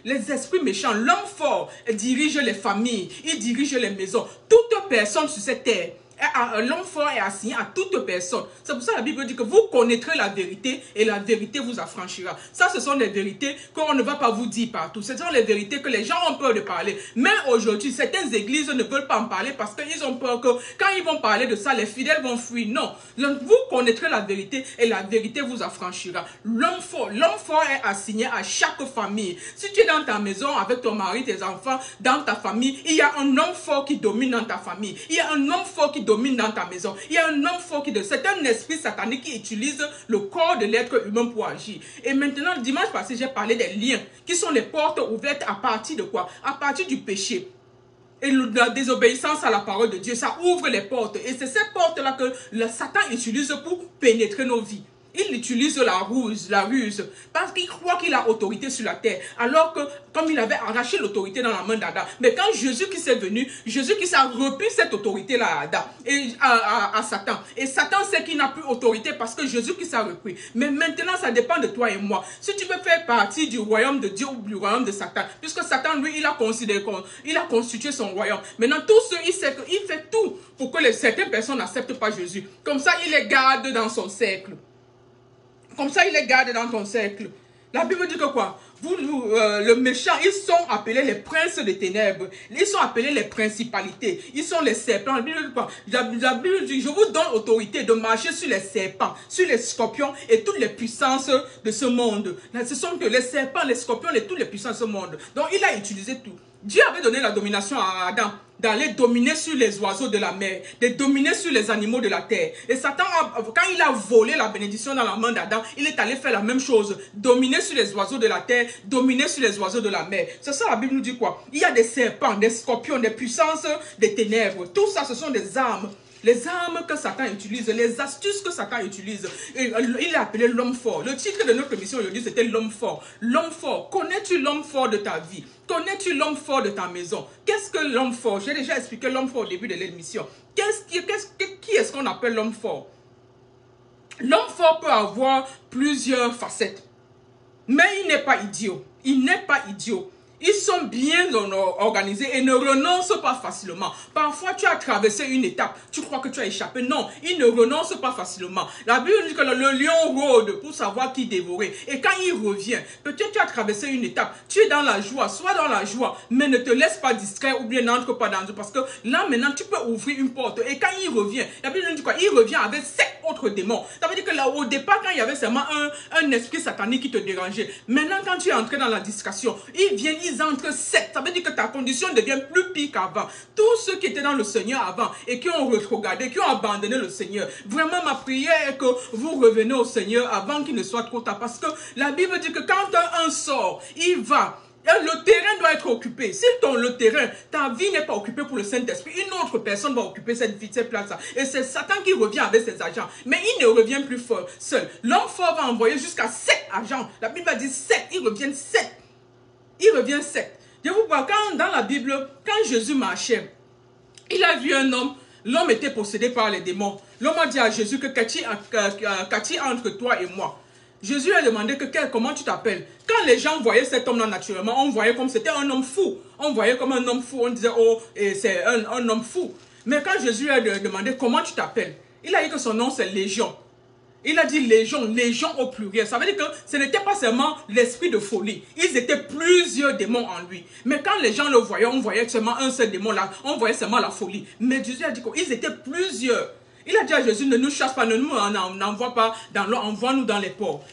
les esprits méchants, l'homme fort dirige les familles, il dirige les maisons, toute personne sur cette terre. L'homme fort est assigné à toute personne. C'est pour ça que la Bible dit que vous connaîtrez la vérité et la vérité vous affranchira. Ça, ce sont des vérités qu'on ne va pas vous dire partout. Ce sont les vérités que les gens ont peur de parler. Mais aujourd'hui, certaines églises ne veulent pas en parler parce qu'ils ont peur que quand ils vont parler de ça, les fidèles vont fuir. Non. Vous connaîtrez la vérité et la vérité vous affranchira. L'homme fort est assigné à chaque famille. Si tu es dans ta maison avec ton mari, tes enfants, dans ta famille, il y a un homme fort qui domine dans ta famille. Il y a un homme fort qui domine dans ta maison. Il y a un homme fort c'est un esprit satanique qui utilise le corps de l'être humain pour agir. Et maintenant, le dimanche passé, j'ai parlé des liens qui sont les portes ouvertes à partir de quoi? À partir du péché. Et la désobéissance à la parole de Dieu, ça ouvre les portes. Et c'est ces portes-là que le Satan utilise pour pénétrer nos vies. Il utilise la ruse, parce qu'il croit qu'il a autorité sur la terre, alors que, comme il avait arraché l'autorité dans la main d'Adam, mais quand Jésus-Christ est venu, Jésus-Christ a repris cette autorité-là à Adam, et à Satan, et Satan sait qu'il n'a plus autorité parce que Jésus-Christ a repris, mais maintenant ça dépend de toi et moi, si tu veux faire partie du royaume de Dieu ou du royaume de Satan, puisque Satan, lui, il a constitué son royaume, maintenant tout ce, il sait qu'il fait tout pour que certaines personnes n'acceptent pas Jésus, comme ça il les garde dans son cercle. Comme ça, il les garde dans ton cercle. La Bible dit que quoi? Le méchant, ils sont appelés les princes des ténèbres. Ils sont appelés les principalités. Ils sont les serpents. La Bible dit quoi? La Bible dit, je vous donne autorité de marcher sur les serpents, sur les scorpions et toutes les puissances de ce monde. Ce sont que les serpents, les scorpions et toutes les puissances de ce monde. Donc, il a utilisé tout. Dieu avait donné la domination à Adam d'aller dominer sur les oiseaux de la mer, de dominer sur les animaux de la terre. Et Satan, quand il a volé la bénédiction dans la main d'Adam, il est allé faire la même chose. Dominer sur les oiseaux de la terre, dominer sur les oiseaux de la mer. C'est ça la Bible nous dit quoi? Il y a des serpents, des scorpions, des puissances des ténèbres. Tout ça, ce sont des armes. Les armes que Satan utilise, les astuces que Satan utilise. Et il est appelé l'homme fort. Le titre de notre émission aujourd'hui, c'était l'homme fort. L'homme fort. Connais-tu l'homme fort de ta vie? Connais-tu l'homme fort de ta maison? Qu'est-ce que l'homme fort? J'ai déjà expliqué l'homme fort au début de l'émission. Qui est-ce qu'on appelle l'homme fort? L'homme fort peut avoir plusieurs facettes. Mais il n'est pas idiot. Il n'est pas idiot. Ils sont bien organisés et ne renoncent pas facilement. Parfois, tu as traversé une étape. Tu crois que tu as échappé. Non, ils ne renoncent pas facilement. La Bible dit que le lion rôde pour savoir qui dévorer. Et quand il revient, peut-être tu as traversé une étape. Tu es dans la joie. Sois dans la joie. Mais ne te laisse pas distraire ou bien n'entre pas dans le... Parce que là, maintenant, tu peux ouvrir une porte. Et quand il revient, la Bible dit quoi? Il revient avec 7 autres démons. Ça veut dire que là, au départ, quand il y avait seulement un esprit satanique qui te dérangeait. Maintenant, quand tu es entré dans la distraction, ils viennent, ils entrent 7. Ça veut dire que ta condition devient plus pire qu'avant. Tous ceux qui étaient dans le Seigneur avant et qui ont retrogradé, qui ont abandonné le Seigneur. Vraiment, ma prière est que vous revenez au Seigneur avant qu'il ne soit trop tard. Parce que la Bible dit que quand un sort, il va. Le terrain doit être occupé. Si le terrain, ta vie n'est pas occupée pour le Saint-Esprit, une autre personne va occuper cette place-là. Et c'est Satan qui revient avec ses agents. Mais il ne revient plus fort, seul. L'homme fort va envoyer jusqu'à 7 agents. La Bible a dit 7. Ils reviennent 7. Il revient 7. Je vous vois, dans la Bible, quand Jésus marchait, il a vu un homme. L'homme était possédé par les démons. L'homme a dit à Jésus que qu'as-tu entre toi et moi? Jésus lui a demandé comment tu t'appelles. Quand les gens voyaient cet homme-là naturellement, on voyait comme c'était un homme fou. On voyait comme un homme fou. On disait, oh, c'est un homme fou. Mais quand Jésus lui a demandé comment tu t'appelles, il a dit que son nom c'est Légion. Il a dit légion au pluriel. Ça veut dire que ce n'était pas seulement l'esprit de folie. Ils étaient plusieurs démons en lui. Mais quand les gens le voyaient, on voyait seulement un seul démon là. On voyait seulement la folie. Mais Jésus a dit qu'ils étaient plusieurs. Il a dit à Jésus, ne nous chasse pas, ne nous envoie pas dans l'eau, envoie-nous dans les ports.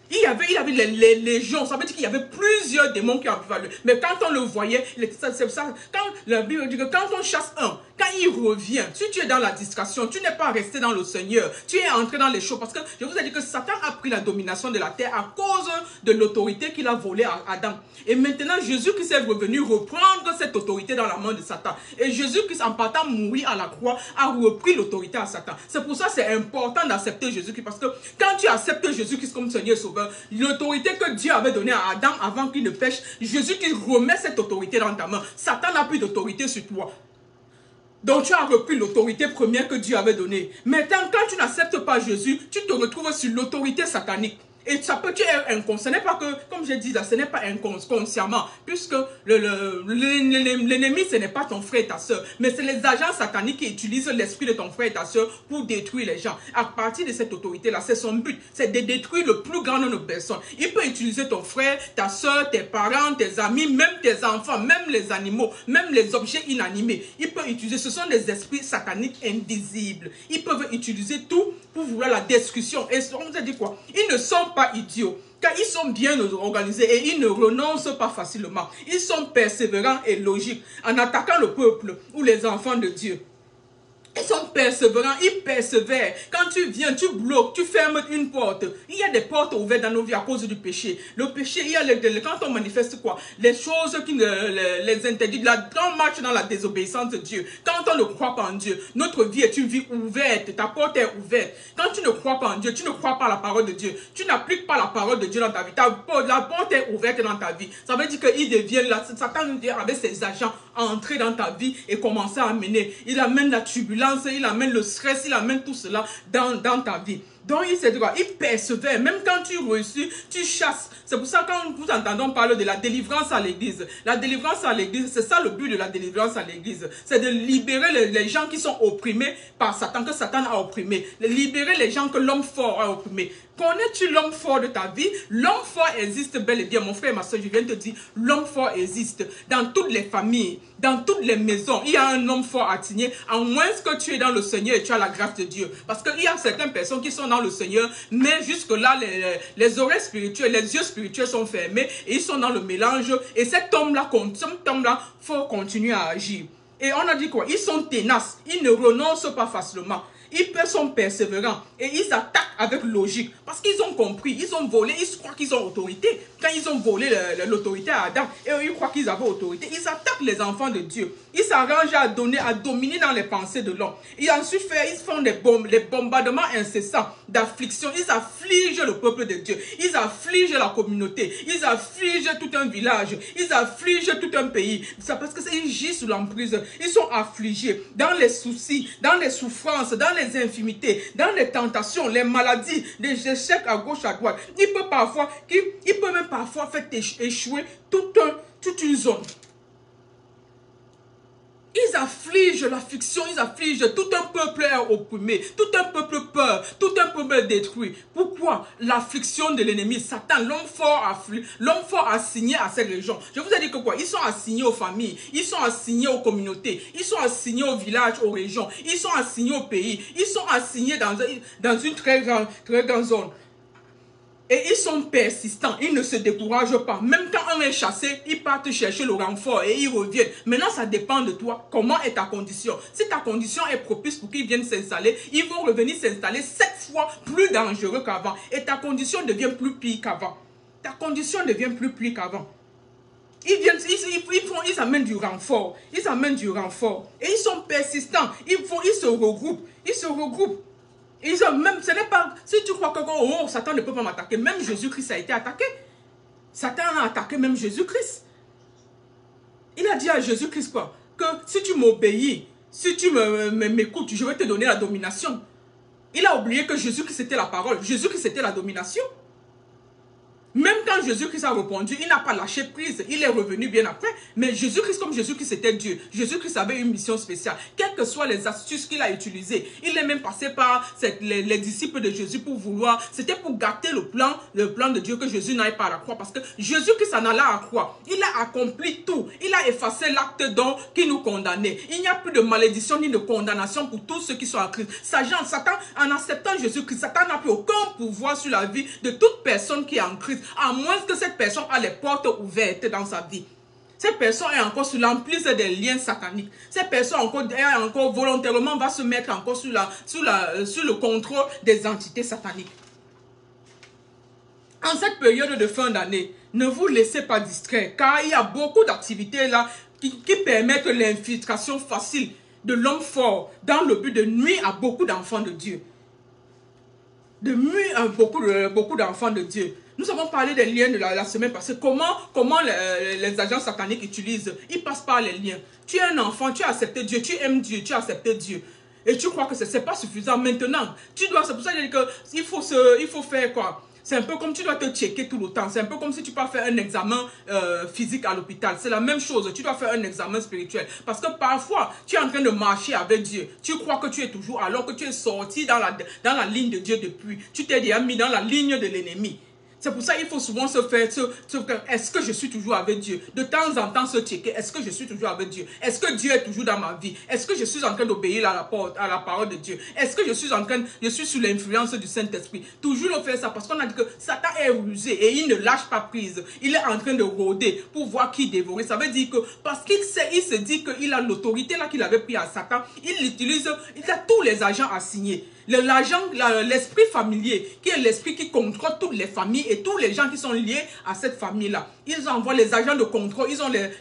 Il avait les légions, ça veut dire qu'il y avait plusieurs démons qui avaient lui. Mais quand on le voyait, c'est ça, quand la Bible dit que quand on chasse un, quand il revient, si tu es dans la distraction, tu n'es pas resté dans le Seigneur, tu es entré dans les choses. Parce que je vous ai dit que Satan a pris la domination de la terre à cause de l'autorité qu'il a volée à Adam. Et maintenant, Jésus-Christ est revenu reprendre cette autorité dans la main de Satan. Et Jésus-Christ, en partant mourir à la croix, a repris l'autorité à Satan. C'est pour ça que c'est important d'accepter Jésus-Christ. Parce que quand tu acceptes Jésus-Christ comme Seigneur et Sauveur, l'autorité que Dieu avait donnée à Adam avant qu'il ne pêche, Jésus-Christ remet cette autorité dans ta main. Satan n'a plus d'autorité sur toi. Donc tu as repris l'autorité première que Dieu avait donnée. Maintenant, quand tu n'acceptes pas Jésus, tu te retrouves sur l'autorité satanique. Et ça peut être inconscient. Ce n'est pas que, comme je dis là, ce n'est pas inconsciemment. Puisque l'ennemi, ce n'est pas ton frère et ta soeur. Mais c'est les agents sataniques qui utilisent l'esprit de ton frère et ta soeur pour détruire les gens. À partir de cette autorité-là, c'est son but. C'est de détruire le plus grand nombre de personnes. Il peut utiliser ton frère, ta soeur, tes parents, tes amis, même tes enfants, même les animaux, même les objets inanimés. Il peut utiliser, ce sont des esprits sataniques invisibles. Ils peuvent utiliser tout pour vouloir la destruction. Et on nous a dit quoi? Ils ne sont pas idiots, car ils sont bien organisés et ils ne renoncent pas facilement. Ils sont persévérants et logiques en attaquant le peuple ou les enfants de Dieu. Ils sont persévérants, ils persévèrent. Quand tu viens, tu bloques, tu fermes une porte. Il y a des portes ouvertes dans nos vies à cause du péché. Le péché, il y a quand on manifeste quoi? Les choses qui les interdisent. Quand on marche dans la désobéissance de Dieu, quand on ne croit pas en Dieu, notre vie est une vie ouverte. Ta porte est ouverte. Quand tu ne crois pas en Dieu, tu ne crois pas à la parole de Dieu. Tu n'appliques pas la parole de Dieu dans ta vie. La porte est ouverte dans ta vie. Ça veut dire qu'il devient là. Satan nous dit avec ses agents entrer dans ta vie et commencer à amener. Il amène la turbulence. Il amène le stress, il amène tout cela dans ta vie. Donc il persévère. Même quand tu réussis, tu chasses. C'est pour ça que quand nous entendons parler de la délivrance à l'église. La délivrance à l'église, c'est ça le but de la délivrance à l'église. C'est de libérer les gens qui sont opprimés par Satan, que Satan a opprimé. De libérer les gens que l'homme fort a opprimé. Connais-tu l'homme fort de ta vie? L'homme fort existe bel et bien. Mon frère et ma soeur, je viens de te dire, l'homme fort existe. Dans toutes les familles, dans toutes les maisons, il y a un homme fort attigné, à moins que tu es dans le Seigneur et tu as la grâce de Dieu. Parce qu'il y a certaines personnes qui sont dans le Seigneur, mais jusque-là, les oreilles spirituelles, les yeux spirituels sont fermés et ils sont dans le mélange. Et cet homme-là, faut continuer à agir. Et on a dit quoi? Ils sont tenaces, ils ne renoncent pas facilement. Ils sont persévérants et ils attaquent avec logique parce qu'ils ont compris, ils ont volé, ils croient qu'ils ont autorité. Quand ils ont volé l'autorité à Adam et eux, ils croient qu'ils avaient autorité, ils attaquent les enfants de Dieu. Ils s'arrangent à dominer dans les pensées de l'homme. Et ensuite, ils font les bombardements incessants d'affliction. Ils affligent le peuple de Dieu. Ils affligent la communauté. Ils affligent tout un village. Ils affligent tout un pays. C'est parce qu'ils gissent sous l'emprise. Ils sont affligés dans les soucis, dans les souffrances, dans les infimités, dans les tentations, les maladies, les échecs à gauche, à droite. Il peut même parfois faire échouer toute une zone. Ils affligent l'affliction, ils affligent tout un peuple est opprimé, tout un peuple peur, tout un peuple est détruit. Pourquoi? L'affliction de l'ennemi, Satan, l'homme fort assigné à cette région. Je vous ai dit que quoi? Ils sont assignés aux familles, ils sont assignés aux communautés, ils sont assignés aux villages, aux régions, ils sont assignés aux pays, ils sont assignés dans une très grande zone. Et ils sont persistants, ils ne se découragent pas. Même quand on est chassé, ils partent chercher le renfort et ils reviennent. Maintenant, ça dépend de toi. Comment est ta condition? Si ta condition est propice pour qu'ils viennent s'installer, ils vont revenir s'installer 7 fois plus dangereux qu'avant. Et ta condition devient plus pire qu'avant. Ta condition devient plus pire qu'avant. Ils amènent du renfort. Ils amènent du renfort. Et ils sont persistants. Ils se regroupent. Ils se regroupent. Ce n'est pas, si tu crois que Satan ne peut pas m'attaquer, même Jésus-Christ a été attaqué. Satan a attaqué même Jésus-Christ. Il a dit à Jésus-Christ quoi? Que si tu m'obéis, si tu m'écoutes, je vais te donner la domination. Il a oublié que Jésus-Christ était la parole. Jésus-Christ était la domination. Même quand Jésus-Christ a répondu, il n'a pas lâché prise. Il est revenu bien après. Mais Jésus-Christ, comme Jésus-Christ était Dieu, Jésus-Christ avait une mission spéciale. Quelles que soient les astuces qu'il a utilisées, il est même passé par les disciples de Jésus pour vouloir. C'était pour gâter le plan de Dieu que Jésus n'aille pas à la croix. Parce que Jésus-Christ en alla à la croix. Il a accompli tout. Il a effacé l'acte qui nous condamnait. Il n'y a plus de malédiction ni de condamnation pour tous ceux qui sont en Christ. Satan, en acceptant Jésus-Christ, Satan n'a plus aucun pouvoir sur la vie de toute personne qui est en Christ. À moins que cette personne a les portes ouvertes dans sa vie. Cette personne est encore sous l'emprise des liens sataniques. Cette personne encore volontairement va se mettre encore sur le contrôle des entités sataniques. En cette période de fin d'année, ne vous laissez pas distraire, car il y a beaucoup d'activités là qui permettent l'infiltration facile de l'homme fort dans le but de nuire à beaucoup d'enfants de Dieu. De nuire à beaucoup d'enfants de Dieu. Nous avons parlé des liens de la semaine passée. Comment les agents sataniques utilisent. Ils passent par les liens. Tu es un enfant, tu as accepté Dieu, tu aimes Dieu, tu as accepté Dieu. Et tu crois que ce n'est pas suffisant. Maintenant, c'est pour ça que je dis qu'il faut faire quoi? C'est un peu comme tu dois te checker tout le temps. C'est un peu comme si tu peux faire un examen physique à l'hôpital. C'est la même chose. Tu dois faire un examen spirituel. Parce que parfois, tu es en train de marcher avec Dieu. Tu crois que tu es toujours, alors que tu es sorti dans la ligne de Dieu depuis. Tu t'es déjà mis dans la ligne de l'ennemi. C'est pour ça qu'il faut souvent se faire, est-ce que je suis toujours avec Dieu? De temps en temps se checker, est-ce que je suis toujours avec Dieu? Est-ce que Dieu est toujours dans ma vie? Est-ce que je suis en train d'obéir à la parole de Dieu? Est-ce que je suis sous l'influence du Saint-Esprit? Toujours le faire ça, parce qu'on a dit que Satan est rusé et il ne lâche pas prise. Il est en train de rôder pour voir qui dévorer. Ça veut dire que, parce qu'il se dit qu'il a l'autorité là qu'il avait pris à Satan, il a tous les agents assignés. L'esprit familier, qui est l'esprit qui contrôle toutes les familles et tous les gens qui sont liés à cette famille-là. Ils envoient les agents de contrôle.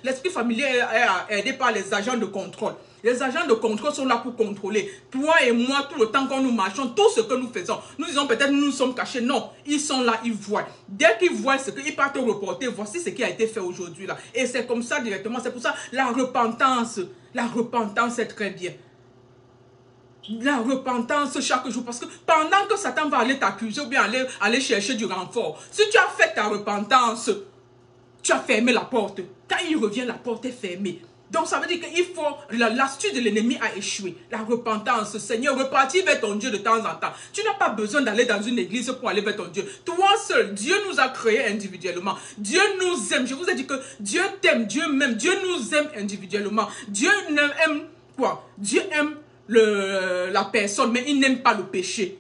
L'esprit familier est aidé par les agents de contrôle. Les agents de contrôle sont là pour contrôler. Toi et moi, tout le temps quand nous marchons, tout ce que nous faisons. Nous disons peut-être nous nous sommes cachés. Non, ils sont là, ils voient. Dès qu'ils voient ce qu'ils partent reporter, voici ce qui a été fait aujourd'hui là. Et c'est comme ça directement. C'est pour ça la repentance est très bien. La repentance chaque jour, parce que pendant que Satan va aller t'accuser ou bien aller chercher du renfort, si tu as fait ta repentance, tu as fermé la porte. Quand il revient, la porte est fermée. Donc ça veut dire qu'il faut, l'astuce de l'ennemi a échoué. La repentance, Seigneur, repartir vers ton Dieu de temps en temps. Tu n'as pas besoin d'aller dans une église pour aller vers ton Dieu. Toi seul, Dieu nous a créés individuellement. Dieu nous aime. Je vous ai dit que Dieu t'aime, Dieu m'aime, Dieu nous aime individuellement. Dieu aime quoi? Dieu aime la personne, mais il n'aime pas le péché.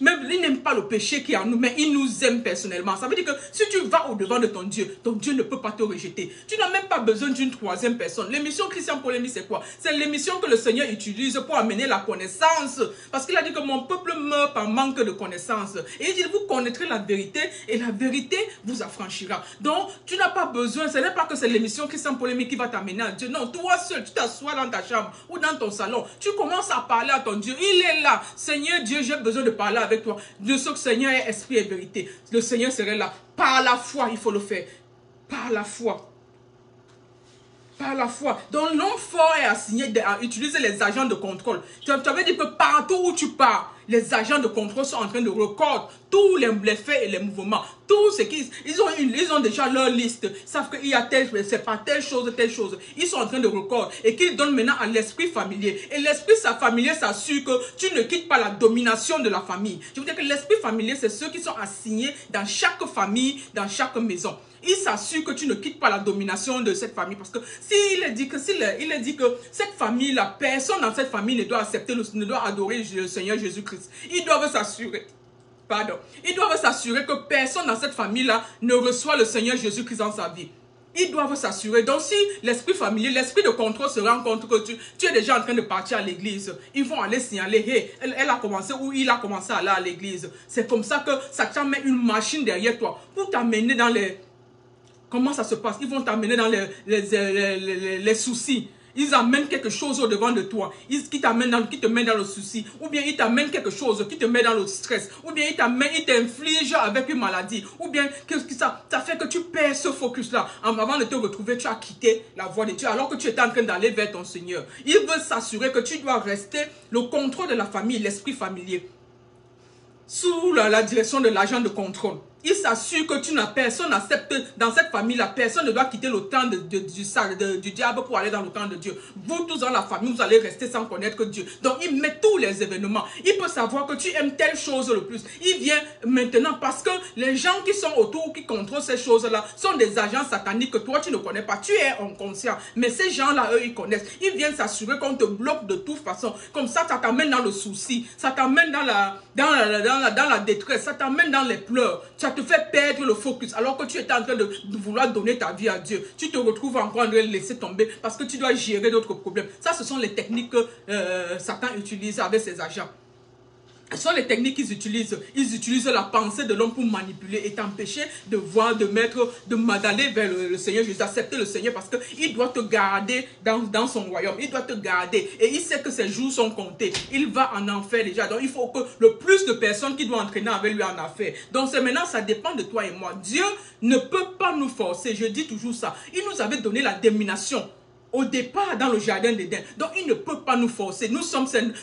Même il n'aime pas le péché qui est en nous, mais il nous aime personnellement. Ça veut dire que si tu vas au-devant de ton Dieu ne peut pas te rejeter. Tu n'as même pas besoin d'une troisième personne. L'émission Christian Polémique, c'est quoi? C'est l'émission que le Seigneur utilise pour amener la connaissance. Parce qu'il a dit que mon peuple meurt par manque de connaissance. Et il dit, vous connaîtrez la vérité et la vérité vous affranchira. Donc, tu n'as pas besoin, ce n'est pas que c'est l'émission Christian Polémique qui va t'amener à Dieu. Non, toi seul, tu t'assois dans ta chambre ou dans ton salon. Tu commences à parler à ton Dieu. Il est là. Seigneur Dieu, j'ai besoin de parler avec toi. De ce que Seigneur est esprit et vérité. Le Seigneur serait là. Par la foi, il faut le faire. Par la foi. Par la foi. Donc l'homme fort est assigné à utiliser les agents de contrôle. Tu avais dit que partout où tu pars, les agents de contrôle sont en train de recorder tous les faits et les mouvements. Tout ce qu'ils ils ont déjà leur liste. Ils savent qu'il y a c'est pas telle chose. Ils sont en train de recorder et qu'ils donnent maintenant à l'esprit familier. Et l'esprit familier s'assure que tu ne quittes pas la domination de la famille. Je veux dire que l'esprit familier, c'est ceux qui sont assignés dans chaque famille, dans chaque maison. Il s'assure que tu ne quittes pas la domination de cette famille. Parce que s'il est dit que cette famille, la personne dans cette famille ne doit adorer le Seigneur Jésus-Christ. Ils doivent s'assurer. Ils doivent s'assurer que personne dans cette famille-là ne reçoit le Seigneur Jésus-Christ dans sa vie. Ils doivent s'assurer. Donc si l'esprit familier, l'esprit de contrôle se rend compte que tu es déjà en train de partir à l'église, ils vont aller signaler, hey, elle a commencé ou il a commencé à aller à l'église. C'est comme ça que Satan met une machine derrière toi pour t'amener dans les... Comment ça se passe? Ils vont t'amener dans les soucis. Ils amènent quelque chose au-devant de toi, qui te met dans le souci, ou bien ils t'amènent quelque chose qui te met dans le stress, ou bien ils t'infligent avec une maladie, ou bien ça fait que tu perds ce focus-là. Avant de te retrouver, tu as quitté la voie de Dieu, alors que tu étais en train d'aller vers ton Seigneur. Il veut s'assurer que tu dois rester le contrôle de la famille, l'esprit familier, sous la direction de l'agent de contrôle. Il s'assure que tu n'as personne accepte dans cette famille, la personne ne doit quitter le camp du diable pour aller dans le camp de Dieu. Vous tous dans la famille, vous allez rester sans connaître que Dieu. Donc il met tous les événements. Il peut savoir que tu aimes telle chose le plus. Il vient maintenant parce que les gens qui sont autour, qui contrôlent ces choses-là, sont des agents sataniques que toi tu ne connais pas. Tu es inconscient. Mais ces gens-là, eux, ils connaissent. Ils viennent s'assurer qu'on te bloque de toute façon. Comme ça t'amène dans le souci. Ça t'amène dans la détresse. Ça t'amène dans les pleurs. Ça te fait perdre le focus alors que tu étais en train de vouloir donner ta vie à Dieu. Tu te retrouves encore en train de laisser tomber parce que tu dois gérer d'autres problèmes. Ça, ce sont les techniques que Satan utilise avec ses agents. Ce sont les techniques qu'ils utilisent. Ils utilisent la pensée de l'homme pour manipuler et t'empêcher de voir, d'aller vers le Seigneur Jésus, d'accepter le Seigneur parce qu'il doit te garder dans son royaume. Il doit te garder. Et il sait que ses jours sont comptés. Il va en enfer déjà. Donc il faut que le plus de personnes qui doivent entraîner avec lui en affaire. Donc c'est maintenant, ça dépend de toi et moi. Dieu ne peut pas nous forcer. Je dis toujours ça. Il nous avait donné la domination au départ dans le jardin d'Éden. Donc il ne peut pas nous forcer.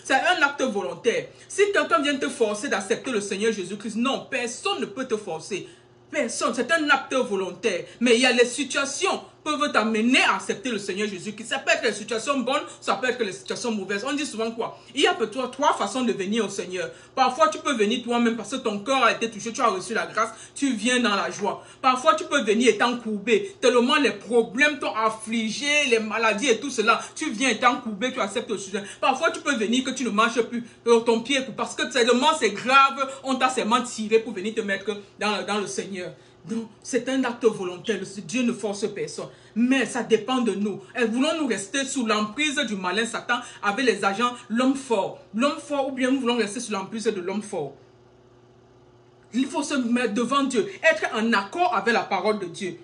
C'est un acte volontaire. Si quelqu'un vient te forcer d'accepter le Seigneur Jésus-Christ, non, personne ne peut te forcer. Personne, c'est un acte volontaire. Mais il y a les situations peuvent t'amener à accepter le Seigneur Jésus-Christ. Ça peut être les situations bonnes, ça peut être les situations mauvaises. On dit souvent quoi? Il y a peut-être trois façons de venir au Seigneur. Parfois, tu peux venir toi-même parce que ton cœur a été touché, tu as reçu la grâce, tu viens dans la joie. Parfois, tu peux venir étant courbé. Tellement les problèmes t'ont affligé, les maladies et tout cela. Tu viens étant courbé, tu acceptes le Seigneur. Parfois, tu peux venir que tu ne marches plus, ton pied, parce que tellement c'est grave, on t'a seulement tiré pour venir te mettre dans le Seigneur. Donc, c'est un acte volontaire. Dieu ne force personne. Mais ça dépend de nous. Et voulons-nous rester sous l'emprise du malin Satan avec les agents, l'homme fort. L'homme fort, ou bien nous voulons rester sous l'emprise de l'homme fort. Il faut se mettre devant Dieu. Être en accord avec la parole de Dieu.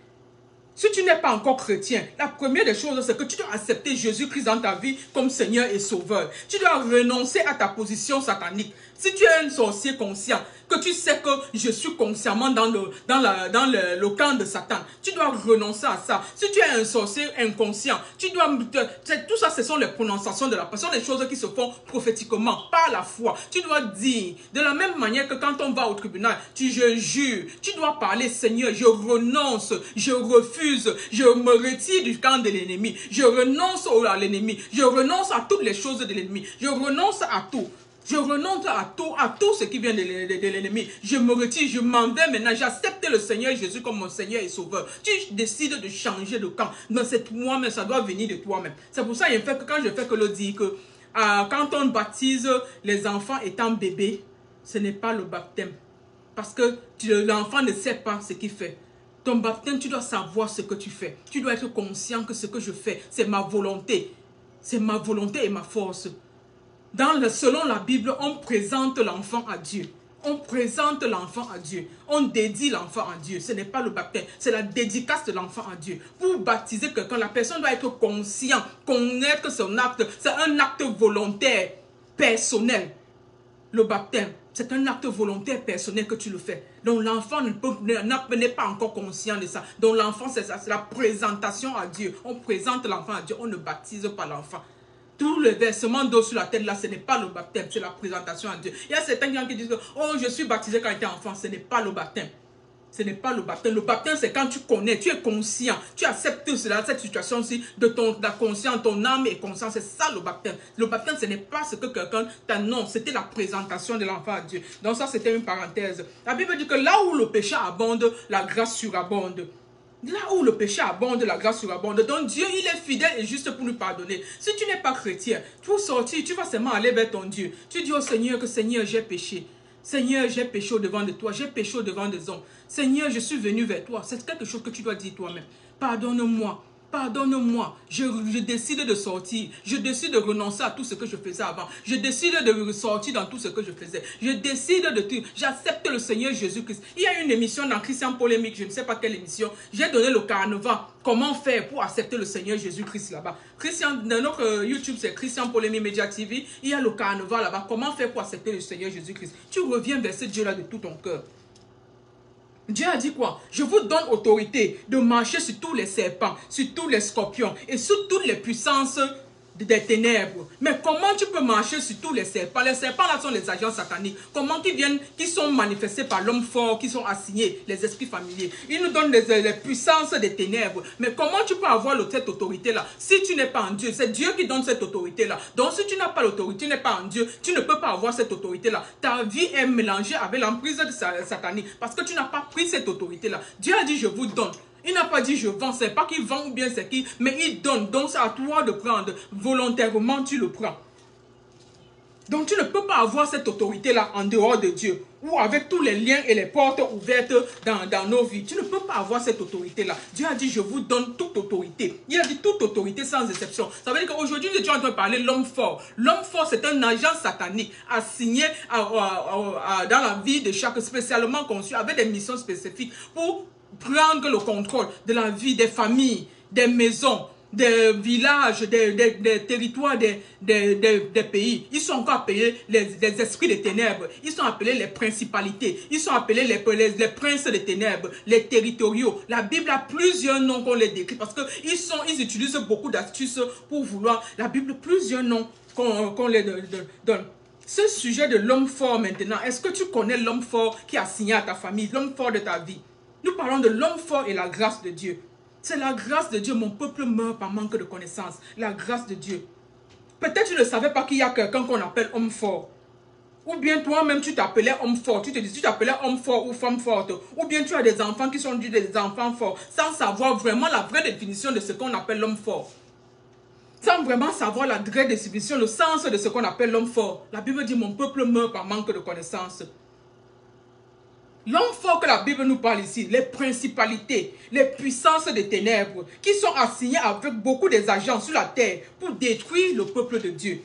Si tu n'es pas encore chrétien, la première des choses, c'est que tu dois accepter Jésus-Christ dans ta vie comme Seigneur et Sauveur. Tu dois renoncer à ta position satanique. Si tu es un sorcier conscient, que tu sais que je suis consciemment dans le camp de Satan, tu dois renoncer à ça. Si tu es un sorcier inconscient, tu dois... Tout ça, ce sont les prononciations de la parole. Ce sont les choses qui se font prophétiquement, par la foi. Tu dois dire, de la même manière que quand on va au tribunal, je jure, tu dois parler, Seigneur, je renonce, je refuse, je me retire du camp de l'ennemi, je renonce à l'ennemi, je renonce à toutes les choses de l'ennemi, je renonce à tout. Je renonce à tout ce qui vient de l'ennemi. Je me retire, je m'en vais maintenant. J'accepte le Seigneur Jésus comme mon Seigneur et Sauveur. Tu décides de changer de camp. Mais c'est toi-même, ça doit venir de toi-même. C'est pour ça que quand je fais que le dire que quand on baptise les enfants étant bébés, ce n'est pas le baptême. Parce que l'enfant ne sait pas ce qu'il fait. Ton baptême, tu dois savoir ce que tu fais. Tu dois être conscient que ce que je fais, c'est ma volonté. C'est ma volonté et ma force. Selon la Bible, on présente l'enfant à Dieu. On présente l'enfant à Dieu. On dédie l'enfant à Dieu. Ce n'est pas le baptême. C'est la dédicace de l'enfant à Dieu. Pour baptiser quelqu'un, la personne doit être consciente, connaître son acte. C'est un acte volontaire, personnel. Le baptême, c'est un acte volontaire, personnel que tu le fais. Donc l'enfant n'est pas encore conscient de ça. Donc l'enfant, c'est ça. C'est la présentation à Dieu. On présente l'enfant à Dieu. On ne baptise pas l'enfant. Tout le versement d'eau sur la tête là, ce n'est pas le baptême, c'est la présentation à Dieu. Il y a certains gens qui disent que, oh, je suis baptisé quand j'étais enfant. Ce n'est pas le baptême. Ce n'est pas le baptême. Le baptême, c'est quand tu connais, tu es conscient, tu acceptes cela, cette situation-ci, de ta conscience, ton âme est consciente. C'est ça le baptême. Le baptême, ce n'est pas ce que quelqu'un t'annonce, c'était la présentation de l'enfant à Dieu. Donc ça, c'était une parenthèse. La Bible dit que là où le péché abonde, la grâce surabonde. Là où le péché abonde, la grâce surabonde. Donc Dieu, il est fidèle et juste pour nous pardonner. Si tu n'es pas chrétien, pour sortir, tu vas seulement aller vers ton Dieu. Tu dis au Seigneur que Seigneur, j'ai péché. Seigneur, j'ai péché au-devant de toi. J'ai péché au-devant des hommes. Seigneur, je suis venu vers toi. C'est quelque chose que tu dois dire toi-même. Pardonne-moi. Pardonne-moi, je décide de sortir, je décide de renoncer à tout ce que je faisais avant, je décide de sortir dans tout ce que je faisais, je décide de tout, j'accepte le Seigneur Jésus-Christ. Il y a une émission dans Christian Polémique, je ne sais pas quelle émission, j'ai donné le carnaval, comment faire pour accepter le Seigneur Jésus-Christ là-bas. Dans notre YouTube, c'est Christian Polémique Media TV, il y a le carnaval là-bas, comment faire pour accepter le Seigneur Jésus-Christ. Tu reviens vers ce Dieu-là de tout ton cœur. Dieu a dit quoi? Je vous donne autorité de marcher sur tous les serpents, sur tous les scorpions et sur toutes les puissances des ténèbres. Mais comment tu peux marcher sur tous les serpents? Les serpents là sont les agents sataniques. Comment qui sont manifestés par l'homme fort, qui sont assignés, les esprits familiers. Ils nous donnent les puissances des ténèbres. Mais comment tu peux avoir cette autorité-là si tu n'es pas en Dieu? C'est Dieu qui donne cette autorité-là. Donc si tu n'as pas l'autorité, tu n'es pas en Dieu, tu ne peux pas avoir cette autorité-là. Ta vie est mélangée avec l'emprise de satanique parce que tu n'as pas pris cette autorité-là. Dieu a dit, je vous donne. Il n'a pas dit je vends, c'est pas qu'il vend ou bien c'est qui, mais il donne. Donc c'est à toi de prendre. Volontairement, tu le prends. Donc tu ne peux pas avoir cette autorité-là en dehors de Dieu. Ou avec tous les liens et les portes ouvertes dans nos vies. Tu ne peux pas avoir cette autorité-là. Dieu a dit je vous donne toute autorité. Il a dit toute autorité sans exception. Ça veut dire qu'aujourd'hui nous étions en train de parler de l'homme fort. L'homme fort c'est un agent satanique assigné dans la vie de chaque, spécialement conçu avec des missions spécifiques pour prendre le contrôle de la vie des familles, des maisons, des villages, des territoires, des pays. Ils sont encore appelés les esprits des ténèbres. Ils sont appelés les principalités. Ils sont appelés les princes des ténèbres, les territoriaux. La Bible a plusieurs noms qu'on les décrit parce qu'ils utilisent beaucoup d'astuces pour vouloir. La Bible, plusieurs noms qu'on les donne. Ce sujet de l'homme fort maintenant, est-ce que tu connais l'homme fort qui a signé à ta famille, l'homme fort de ta vie? Nous parlons de l'homme fort et la grâce de Dieu. C'est la grâce de Dieu. Mon peuple meurt par manque de connaissance. La grâce de Dieu. Peut-être tu ne savais pas qu'il y a quelqu'un qu'on appelle homme fort. Ou bien toi-même tu t'appelais homme fort. Tu te dis, tu t'appelais homme fort ou femme forte. Ou bien tu as des enfants qui sont des enfants forts. Sans savoir vraiment la vraie définition de ce qu'on appelle l'homme fort. Sans vraiment savoir la vraie définition, le sens de ce qu'on appelle l'homme fort. La Bible dit, mon peuple meurt par manque de connaissance. L'homme fort que la Bible nous parle ici, les principalités, les puissances des ténèbres, qui sont assignées avec beaucoup des agents sur la terre pour détruire le peuple de Dieu.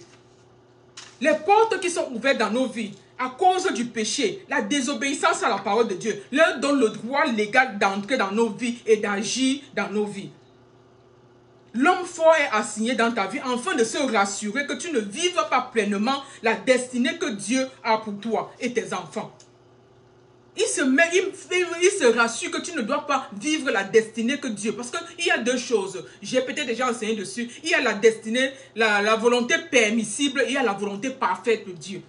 Les portes qui sont ouvertes dans nos vies, à cause du péché, la désobéissance à la parole de Dieu, leur donne le droit légal d'entrer dans nos vies et d'agir dans nos vies. L'homme fort est assigné dans ta vie afin de se rassurer que tu ne vives pas pleinement la destinée que Dieu a pour toi et tes enfants. Il se rassure que tu ne dois pas vivre la destinée que Dieu... Parce qu'il y a deux choses. J'ai peut-être déjà enseigné dessus. Il y a la destinée, la volonté permissible et il y a la volonté parfaite de Dieu.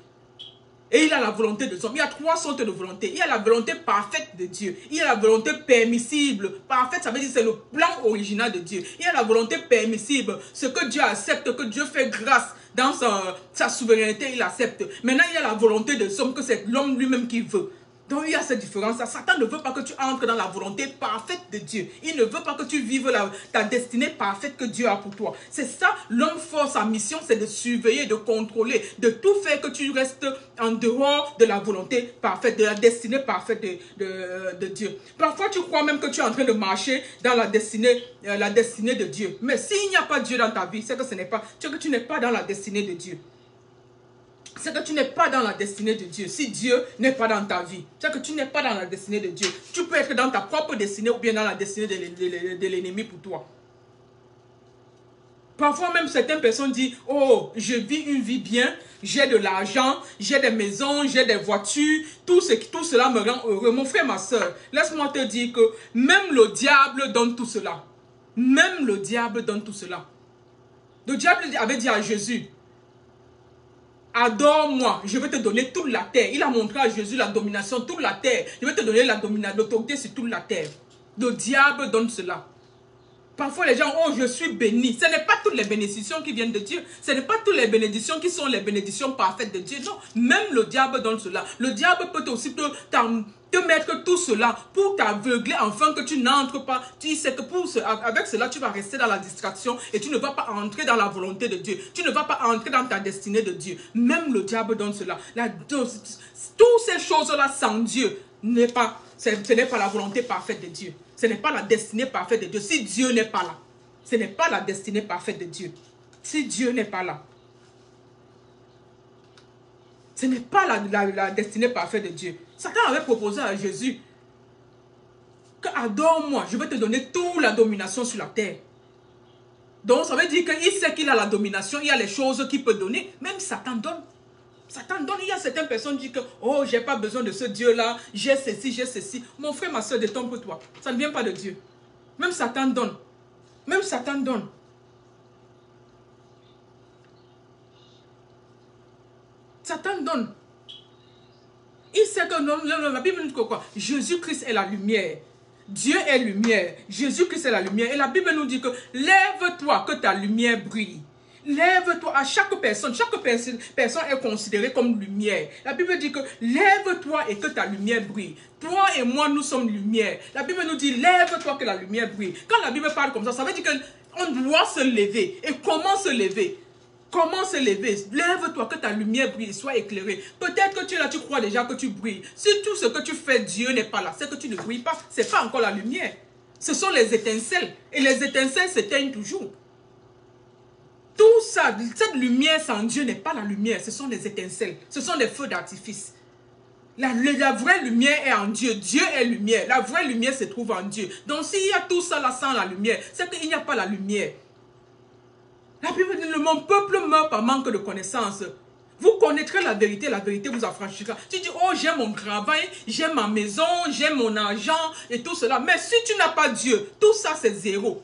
Et il y a la volonté de l'homme. Il y a trois sortes de volonté. Il y a la volonté parfaite de Dieu. Il y a la volonté permissible. Parfaite, ça veut dire que c'est le plan original de Dieu. Il y a la volonté permissible. Ce que Dieu accepte, que Dieu fait grâce dans sa souveraineté, il accepte. Maintenant, il y a la volonté de l'homme, que c'est l'homme lui-même qui veut. Donc il y a cette différence. Satan ne veut pas que tu entres dans la volonté parfaite de Dieu. Il ne veut pas que tu vives ta destinée parfaite que Dieu a pour toi. C'est ça, l'homme fort, sa mission, c'est de surveiller, de contrôler, de tout faire que tu restes en dehors de la volonté parfaite, de la destinée parfaite de Dieu. Parfois tu crois même que tu es en train de marcher dans la destinée de Dieu. Mais s'il n'y a pas Dieu dans ta vie, c'est que tu n'es pas dans la destinée de Dieu. C'est que tu n'es pas dans la destinée de Dieu. Si Dieu n'est pas dans ta vie, c'est que tu n'es pas dans la destinée de Dieu. Tu peux être dans ta propre destinée ou bien dans la destinée de l'ennemi pour toi. Parfois même certaines personnes disent, oh, je vis une vie bien, j'ai de l'argent, j'ai des maisons, j'ai des voitures, tout cela me rend heureux. Mon frère, ma soeur, laisse-moi te dire que même le diable donne tout cela. Même le diable donne tout cela. Le diable avait dit à Jésus, adore-moi, je vais te donner toute la terre. Il a montré à Jésus la domination, toute la terre. Je vais te donner l'autorité sur toute la terre. Le diable donne cela. Parfois les gens, oh je suis béni. Ce n'est pas toutes les bénédictions qui viennent de Dieu. Ce n'est pas toutes les bénédictions qui sont les bénédictions parfaites de Dieu. Non, même le diable donne cela. Le diable peut aussi te mettre tout cela pour t'aveugler afin que tu n'entres pas. Tu sais que avec cela, tu vas rester dans la distraction et tu ne vas pas entrer dans la volonté de Dieu. Tu ne vas pas entrer dans ta destinée de Dieu. Même le diable donne cela. Toutes ces choses-là sans Dieu, ce n'est pas la volonté parfaite de Dieu. Ce n'est pas la destinée parfaite de Dieu. Si Dieu n'est pas là, ce n'est pas la destinée parfaite de Dieu. Si Dieu n'est pas là, ce n'est pas la destinée parfaite de Dieu. Satan avait proposé à Jésus que adore-moi, je vais te donner toute la domination sur la terre. Donc ça veut dire qu'il sait qu'il a la domination, il y a les choses qu'il peut donner. Même Satan donne. Satan donne, il y a certaines personnes qui disent que oh, j'ai pas besoin de ce Dieu-là, j'ai ceci, j'ai ceci. Mon frère, ma soeur, détrompe-toi. Ça ne vient pas de Dieu. Même Satan donne. Même Satan donne. Satan donne. Il sait que la Bible nous dit quoi? Jésus-Christ est la lumière. Dieu est lumière. Jésus-Christ est la lumière. Et la Bible nous dit que lève-toi, que ta lumière brille. Lève-toi. À chaque personne est considérée comme lumière. La Bible dit que lève-toi et que ta lumière brille. Toi et moi, nous sommes lumière. La Bible nous dit lève-toi que la lumière brille. Quand la Bible parle comme ça veut dire qu'on doit se lever. Et comment se lever? Comment se lever? Lève-toi, que ta lumière brille, sois éclairée. Peut-être que tu es là, tu crois déjà que tu brilles. Si tout ce que tu fais, Dieu n'est pas là, c'est que tu ne brilles pas. Ce n'est pas encore la lumière. Ce sont les étincelles. Et les étincelles s'éteignent toujours. Tout ça, cette lumière sans Dieu n'est pas la lumière. Ce sont les étincelles. Ce sont les feux d'artifice. La vraie lumière est en Dieu. Dieu est lumière. La vraie lumière se trouve en Dieu. Donc s'il y a tout ça là sans la lumière, c'est qu'il n'y a pas la lumière. La Bible dit, mon peuple meurt par manque de connaissance. Vous connaîtrez la vérité vous affranchira. Tu dis, oh, j'ai mon travail, j'ai ma maison, j'ai mon argent et tout cela. Mais si tu n'as pas Dieu, tout ça c'est zéro.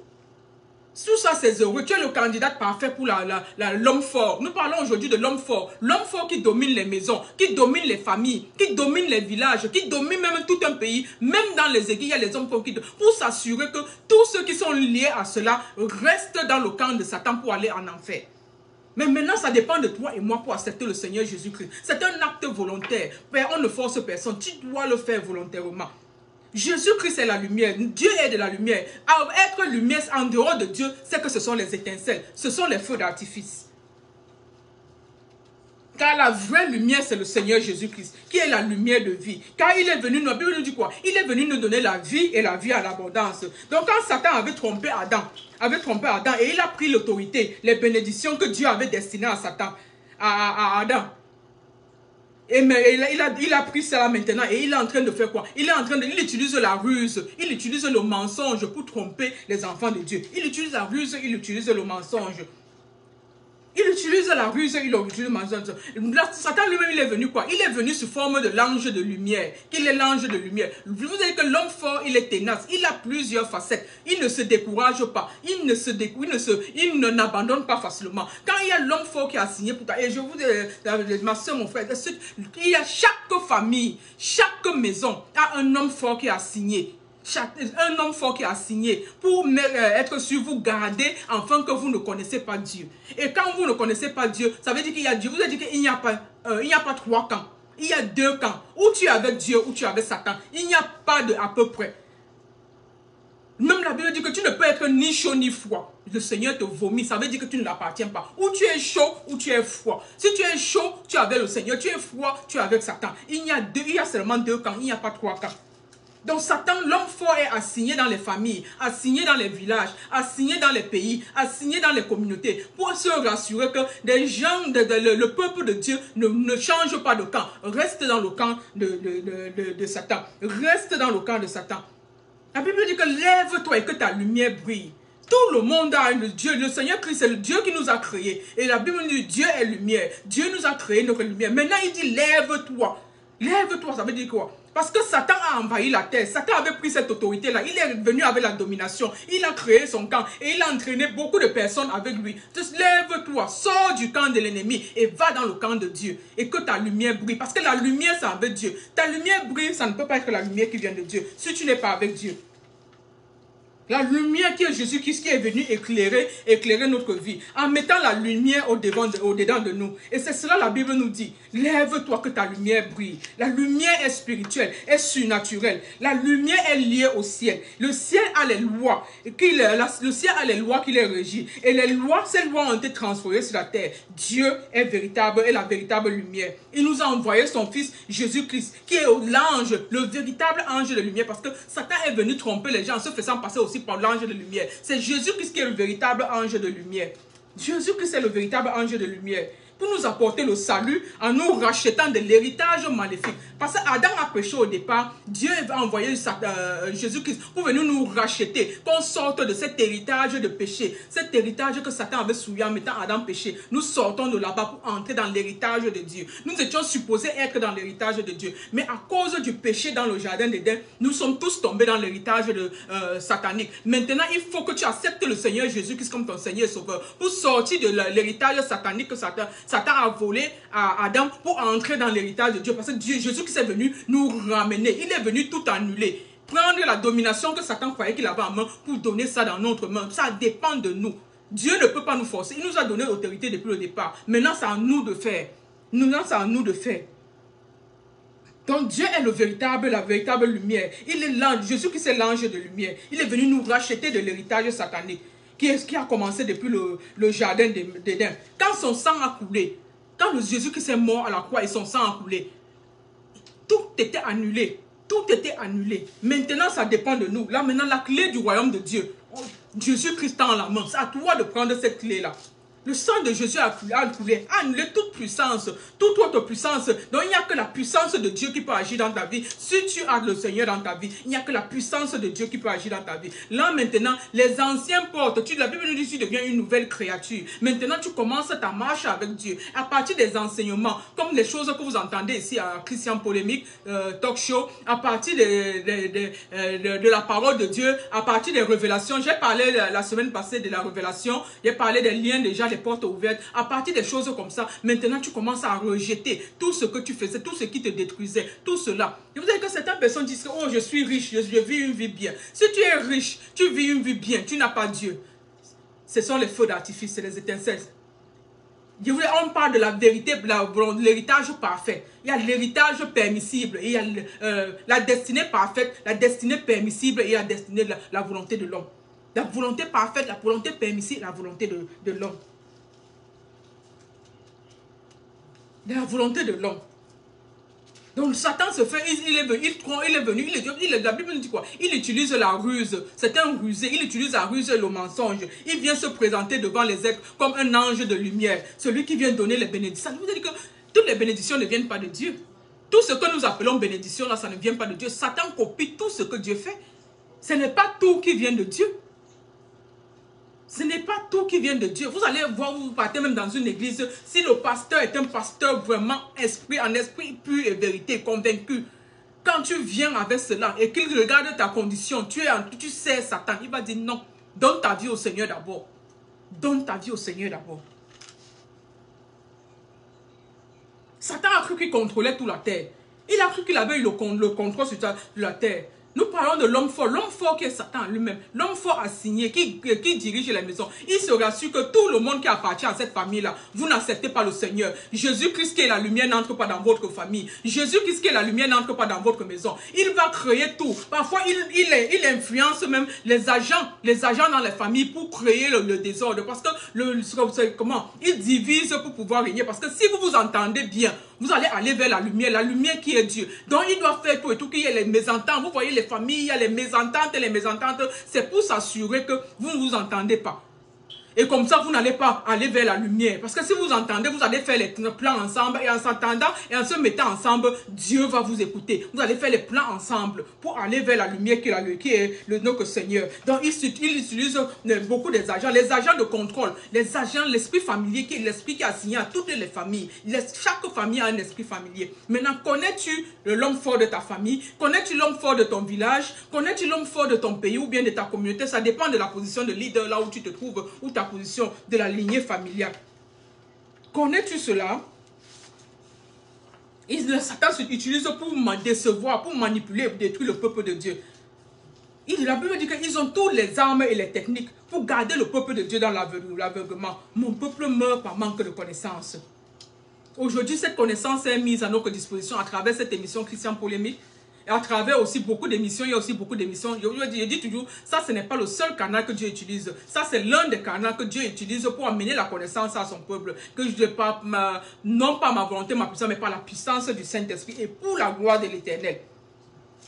Tout ça c'est zéro. Tu es le candidat parfait pour l'homme fort. Nous parlons aujourd'hui de l'homme fort. L'homme fort qui domine les maisons, qui domine les familles, qui domine les villages, qui domine même tout un pays. Même dans les églises, il y a les hommes forts pour s'assurer que tous ceux qui sont liés à cela restent dans le camp de Satan pour aller en enfer. Mais maintenant, ça dépend de toi et moi pour accepter le Seigneur Jésus-Christ. C'est un acte volontaire. Père, on ne force personne. Tu dois le faire volontairement. Jésus-Christ est la lumière. Dieu est de la lumière. Alors, être lumière en dehors de Dieu, c'est que ce sont les étincelles. Ce sont les feux d'artifice. Car la vraie lumière, c'est le Seigneur Jésus-Christ, qui est la lumière de vie. Car il est venu, la Bible nous dit quoi? Il est venu nous donner la vie et la vie à l'abondance. Donc quand Satan avait trompé Adam, et il a pris l'autorité, les bénédictions que Dieu avait destinées à Satan, à Adam. Et mais il a pris cela maintenant et il est en train de faire quoi? Il utilise la ruse, il utilise le mensonge pour tromper les enfants de Dieu. Il utilise la ruse, il utilise le mensonge. Il utilise la ruse, il utilise le mensonge. Satan lui-même, il est venu quoi? Il est venu sous forme de l'ange de lumière. Il est l'ange de lumière. Vous savez que l'homme fort, il est tenace. Il a plusieurs facettes. Il ne se décourage pas. Il n'abandonne pas facilement. Quand il y a l'homme fort qui a signé pour toi, et je vous dis, ma soeur, mon frère, il y a chaque famille, chaque maison a un homme fort qui a signé. Un homme fort qui a signé pour être sûr, vous garder afin que vous ne connaissez pas Dieu. Et quand vous ne connaissez pas Dieu, ça veut dire qu'il y a Dieu. Vous avez dit qu'il n'y a pas trois camps. Il y a deux camps. Ou tu es avec Dieu ou tu es avec Satan. Il n'y a pas de à peu près. Même la Bible dit que tu ne peux être ni chaud ni froid. Le Seigneur te vomit. Ça veut dire que tu ne l'appartiens pas. Ou tu es chaud ou tu es froid. Si tu es chaud, tu es avec le Seigneur. Tu es froid, tu es avec Satan. Il y a seulement deux camps. Il n'y a pas trois camps. Donc Satan, l'homme fort, est assigné dans les familles, assigné dans les villages, assigné dans les pays, assigné dans les communautés, pour se rassurer que des gens, le peuple de Dieu ne change pas de camp, reste dans le camp de Satan, reste dans le camp de Satan. La Bible dit que lève-toi et que ta lumière brille. Tout le monde a le Dieu, le Seigneur Christ, c'est le Dieu qui nous a créés. Et la Bible dit Dieu est lumière, Dieu nous a créé notre lumière. Maintenant il dit lève-toi. Lève-toi, ça veut dire quoi? Parce que Satan a envahi la terre. Satan avait pris cette autorité-là. Il est venu avec la domination. Il a créé son camp. Et il a entraîné beaucoup de personnes avec lui. Donc, lève-toi, sors du camp de l'ennemi et va dans le camp de Dieu. Et que ta lumière brille. Parce que la lumière, c'est avec Dieu. Ta lumière brille, ça ne peut pas être la lumière qui vient de Dieu. Si tu n'es pas avec Dieu. La lumière qui est Jésus-Christ qui est venu éclairer notre vie en mettant la lumière au-dedans de nous. Et c'est cela la Bible nous dit. Lève-toi que ta lumière brille. La lumière est spirituelle, est surnaturelle. La lumière est liée au ciel. Le ciel a les lois. Le ciel a les lois qui les régissent. Et les lois, ces lois ont été transférées sur la terre. Dieu est véritable et la véritable lumière. Il nous a envoyé son fils Jésus-Christ qui est l'ange, le véritable ange de lumière. Parce que Satan est venu tromper les gens en se faisant passer aussi par l'ange de lumière. C'est Jésus-Christ qui est le véritable ange de lumière. Jésus-Christ est le véritable ange de lumière. Pour nous apporter le salut en nous rachetant de l'héritage maléfique. Parce qu'Adam a péché au départ, Dieu a envoyé Jésus-Christ pour venir nous racheter, qu'on sorte de cet héritage de péché, cet héritage que Satan avait souillé en mettant Adam péché. Nous sortons de là-bas pour entrer dans l'héritage de Dieu. Nous étions supposés être dans l'héritage de Dieu. Mais à cause du péché dans le jardin d'Éden, nous sommes tous tombés dans l'héritage satanique. Maintenant, il faut que tu acceptes le Seigneur Jésus-Christ comme ton Seigneur et Sauveur pour sortir de l'héritage satanique que Satan Satan a volé à Adam pour entrer dans l'héritage de Dieu. Parce que Dieu, Jésus-Christ est venu nous ramener. Il est venu tout annuler. Prendre la domination que Satan croyait qu'il avait en main pour donner ça dans notre main. Ça dépend de nous. Dieu ne peut pas nous forcer. Il nous a donné l'autorité depuis le départ. Maintenant, c'est à nous de faire. Maintenant, c'est à nous de faire. Donc Dieu est la véritable lumière. Il est l'ange. Jésus-Christ est l'ange de lumière. Il est venu nous racheter de l'héritage satanique qui a commencé depuis le jardin d'Éden. Quand son sang a coulé, quand Jésus-Christ est mort à la croix et son sang a coulé, tout était annulé. Tout était annulé. Maintenant, ça dépend de nous. Là, maintenant, la clé du royaume de Dieu, Jésus-Christ tend la main. C'est à toi de prendre cette clé-là. Le sang de Jésus a coulé, a annulé toute puissance, toute autre puissance. Donc il n'y a que la puissance de Dieu qui peut agir dans ta vie. Si tu as le Seigneur dans ta vie, il n'y a que la puissance de Dieu qui peut agir dans ta vie. Là maintenant, les anciens portes, la Bible nous dit que tu deviens une nouvelle créature. Maintenant tu commences ta marche avec Dieu. À partir des enseignements, comme les choses que vous entendez ici à Christian Polémique, Talk Show, à partir de la parole de Dieu, à partir des révélations. J'ai parlé la semaine passée de la révélation, j'ai parlé des liens déjà, des portes ouvertes, à partir des choses comme ça, maintenant tu commences à rejeter tout ce que tu faisais, tout ce qui te détruisait, tout cela. Et vous savez que certaines personnes disent que oh, je suis riche, je vis une vie bien. Si tu es riche, tu vis une vie bien, tu n'as pas Dieu. Ce sont les feux d'artifice, c'est les étincelles. On parle de la vérité, de l'héritage parfait. Il y a l'héritage permissible, il y a la destinée parfaite, la destinée permissible et la destinée de la volonté de l'homme. La volonté parfaite, la volonté permissible, la volonté de l'homme. De la volonté de l'homme. Donc Satan se fait, il est venu, la Bible nous dit quoi? Il utilise la ruse, c'est un rusé, il utilise la ruse et le mensonge. Il vient se présenter devant les êtres comme un ange de lumière, celui qui vient donner les bénédictions. Ça veut dire que toutes les bénédictions ne viennent pas de Dieu. Tout ce que nous appelons bénédiction, là, ça ne vient pas de Dieu. Satan copie tout ce que Dieu fait. Ce n'est pas tout qui vient de Dieu. Ce n'est pas tout qui vient de Dieu. Vous allez voir, vous partez même dans une église, si le pasteur est un pasteur vraiment en esprit pur et vérité, convaincu, quand tu viens avec cela et qu'il regarde ta condition, tu sais Satan, il va dire non, donne ta vie au Seigneur d'abord. Donne ta vie au Seigneur d'abord. Satan a cru qu'il contrôlait toute la terre. Il a cru qu'il avait eu le contrôle sur la terre. Nous parlons de l'homme fort qui est Satan lui-même. L'homme fort assigné, qui dirige la maison. Il se rassure que tout le monde qui appartient à cette famille-là, vous n'acceptez pas le Seigneur. Jésus-Christ qui est la lumière n'entre pas dans votre famille. Jésus-Christ qui est la lumière n'entre pas dans votre maison. Il va créer tout. Parfois, il influence même les agents dans les familles pour créer le désordre. Parce que, il divise pour pouvoir régner. Parce que si vous vous entendez bien, vous allez aller vers la lumière qui est Dieu. Donc il doit faire tout et tout, qu'il y ait les mésententes. Vous voyez les familles, il y a les mésentantes et les mésentantes. C'est pour s'assurer que vous ne vous entendez pas. Et comme ça, vous n'allez pas aller vers la lumière. Parce que si vous entendez, vous allez faire les plans ensemble. Et en s'entendant et en se mettant ensemble, Dieu va vous écouter. Vous allez faire les plans ensemble pour aller vers la lumière qui est notre Seigneur. Donc, il utilise beaucoup des agents. Les agents de contrôle. Les agents, l'esprit familier, qui est l'esprit qui est assigné à toutes les familles. Chaque famille a un esprit familier. Maintenant, connais-tu l'homme fort de ta famille? Connais-tu l'homme fort de ton village? Connais-tu l'homme fort de ton pays ou bien de ta communauté? Ça dépend de la position de leader là où tu te trouves, ou ta position de la lignée familiale. Connais-tu cela? Satan s'utilise pour décevoir, pour manipuler, pour détruire le peuple de Dieu. La Bible dit qu'ils ont toutes les armes et les techniques pour garder le peuple de Dieu dans l'aveuglement. Mon peuple meurt par manque de connaissance. Aujourd'hui, cette connaissance est mise à notre disposition à travers cette émission Christian Polémique. Et à travers aussi beaucoup d'émissions, il y a aussi beaucoup d'émissions. Je dis toujours, ça ce n'est pas le seul canal que Dieu utilise. Ça c'est l'un des canaux que Dieu utilise pour amener la connaissance à son peuple. Que je ne pas, non pas ma volonté, ma puissance, mais par la puissance du Saint-Esprit et pour la gloire de l'Éternel.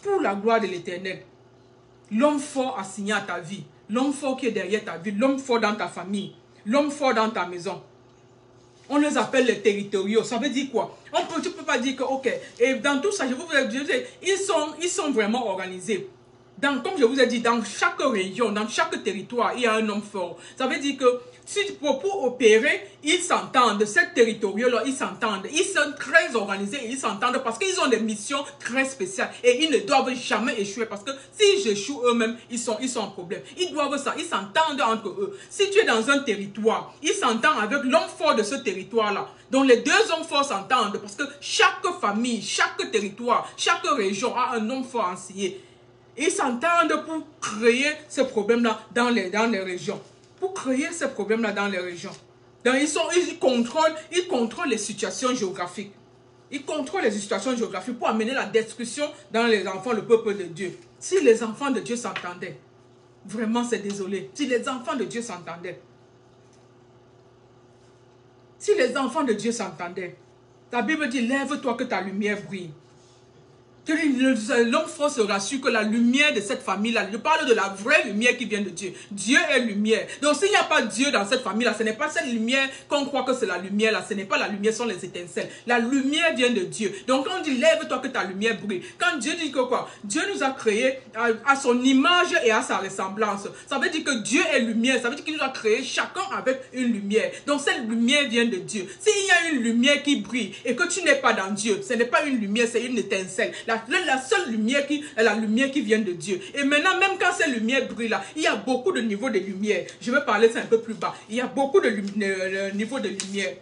Pour la gloire de l'Éternel. L'homme fort assigné à ta vie. L'homme fort qui est derrière ta vie. L'homme fort dans ta famille. L'homme fort dans ta maison. On les appelle les territoriaux. Ça veut dire quoi? Tu ne peux pas dire que, ok, et dans tout ça, je vous ai dit, ils sont vraiment organisés. Comme je vous ai dit, dans chaque région, dans chaque territoire, il y a un homme fort. Ça veut dire que Pour opérer, ils s'entendent. Cette territoriaux-là, ils s'entendent. Ils sont très organisés et ils s'entendent parce qu'ils ont des missions très spéciales. Et ils ne doivent jamais échouer parce que s'ils échouent eux-mêmes, ils sont en problème. Ils s'entendent entre eux. Si tu es dans un territoire, ils s'entendent avec l'homme fort de ce territoire-là. Donc les deux hommes forts s'entendent parce que chaque famille, chaque territoire, chaque région a un homme fort enseigné. Ils s'entendent pour créer ce problème-là dans les régions. Pour créer ce problème-là dans les régions. Donc ils contrôlent les situations géographiques. Ils contrôlent les situations géographiques pour amener la destruction dans les enfants, le peuple de Dieu. Si les enfants de Dieu s'entendaient, vraiment c'est désolé. Si les enfants de Dieu s'entendaient. Si les enfants de Dieu s'entendaient. La Bible dit, lève-toi que ta lumière brille. L'homme fort se rassure que la lumière de cette famille-là, je parle de la vraie lumière qui vient de Dieu. Dieu est lumière. Donc s'il n'y a pas Dieu dans cette famille-là, ce n'est pas cette lumière qu'on croit que c'est la lumière là. Ce n'est pas la lumière, ce sont les étincelles. La lumière vient de Dieu. Donc quand on dit lève-toi que ta lumière brille. Quand Dieu dit que quoi? Dieu nous a créés à son image et à sa ressemblance. Ça veut dire que Dieu est lumière. Ça veut dire qu'il nous a créés chacun avec une lumière. Donc cette lumière vient de Dieu. S'il y a une lumière qui brille et que tu n'es pas dans Dieu, ce n'est pas une lumière, c'est une étincelle. La seule lumière est la lumière qui vient de Dieu. Et maintenant, même quand cette lumière brille là, il y a beaucoup de niveaux de lumière. Je vais parler ça un peu plus bas. Il y a beaucoup de niveaux de lumière.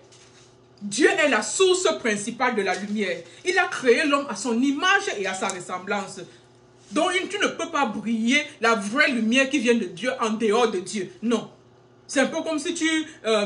Dieu est la source principale de la lumière. Il a créé l'homme à son image et à sa ressemblance. Donc, tu ne peux pas briller la vraie lumière qui vient de Dieu en dehors de Dieu. Non. C'est un peu comme si tu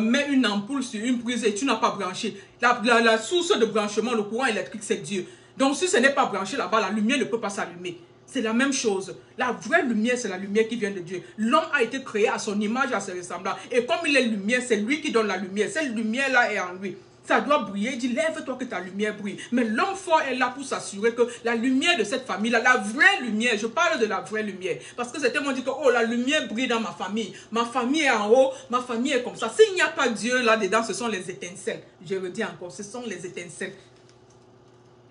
mets une ampoule sur une prise et tu n'as pas branché. La source de branchement, le courant électrique, c'est Dieu. Donc, si ce n'est pas branché là-bas, la lumière ne peut pas s'allumer. C'est la même chose. La vraie lumière, c'est la lumière qui vient de Dieu. L'homme a été créé à son image, à ses ressemblances. Et comme il est lumière, c'est lui qui donne la lumière. Cette lumière-là est en lui. Ça doit briller. Il dit, lève-toi que ta lumière brille. Mais l'homme fort est là pour s'assurer que la lumière de cette famille-là, la vraie lumière, je parle de la vraie lumière. Parce que certains m'ont dit que, oh, la lumière brille dans ma famille. Ma famille est en haut, ma famille est comme ça. S'il n'y a pas Dieu là-dedans, ce sont les étincelles. Je le dis encore, ce sont les étincelles.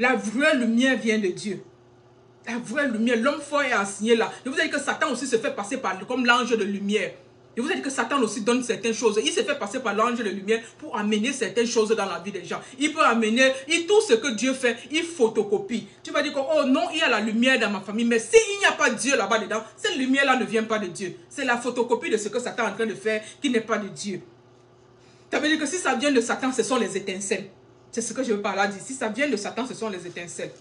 La vraie lumière vient de Dieu. La vraie lumière, l'homme fort est enseigné là. Je vous ai dit que Satan aussi se fait passer comme l'ange de lumière. Je vous ai dit que Satan aussi donne certaines choses. Il se fait passer par l'ange de lumière pour amener certaines choses dans la vie des gens. Il peut amener, tout ce que Dieu fait, il photocopie. Tu vas dire que, oh non, il y a la lumière dans ma famille. Mais s'il n'y a pas Dieu là-bas dedans, cette lumière-là ne vient pas de Dieu. C'est la photocopie de ce que Satan est en train de faire qui n'est pas de Dieu. Ça veut dire que si ça vient de Satan, ce sont les étincelles. C'est ce que je veux par là dire. Si ça vient de Satan, ce sont les étincelles.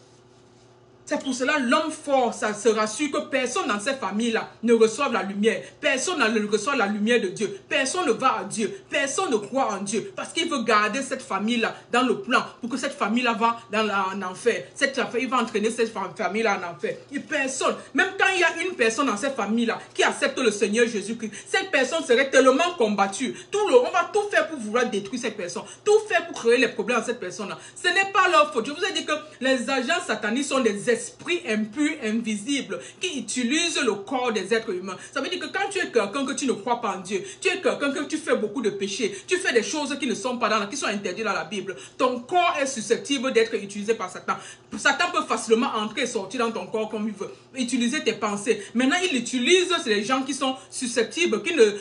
C'est pour cela l'homme fort, ça se rassure que personne dans cette famille-là ne reçoive la lumière. Personne ne reçoit la lumière de Dieu. Personne ne va à Dieu. Personne ne croit en Dieu. Parce qu'il veut garder cette famille-là dans le plan pour que cette famille-là va en enfer. Il va entraîner cette famille-là en enfer. Et personne, même quand il y a une personne dans cette famille-là qui accepte le Seigneur Jésus-Christ, cette personne serait tellement combattue. On va tout faire pour vouloir détruire cette personne. Tout faire pour créer les problèmes à cette personne-là. Ce n'est pas leur faute. Je vous ai dit que les agents sataniques sont des esprits impurs, invisibles, qui utilisent le corps des êtres humains. Ça veut dire que quand tu es quelqu'un que tu ne crois pas en Dieu, tu es quelqu'un que tu fais beaucoup de péchés, tu fais des choses qui ne sont pas qui sont interdites dans la Bible, ton corps est susceptible d'être utilisé par Satan. Satan peut facilement entrer et sortir dans ton corps comme il veut, utiliser tes pensées. Maintenant, il utilise les gens qui sont susceptibles, qui ne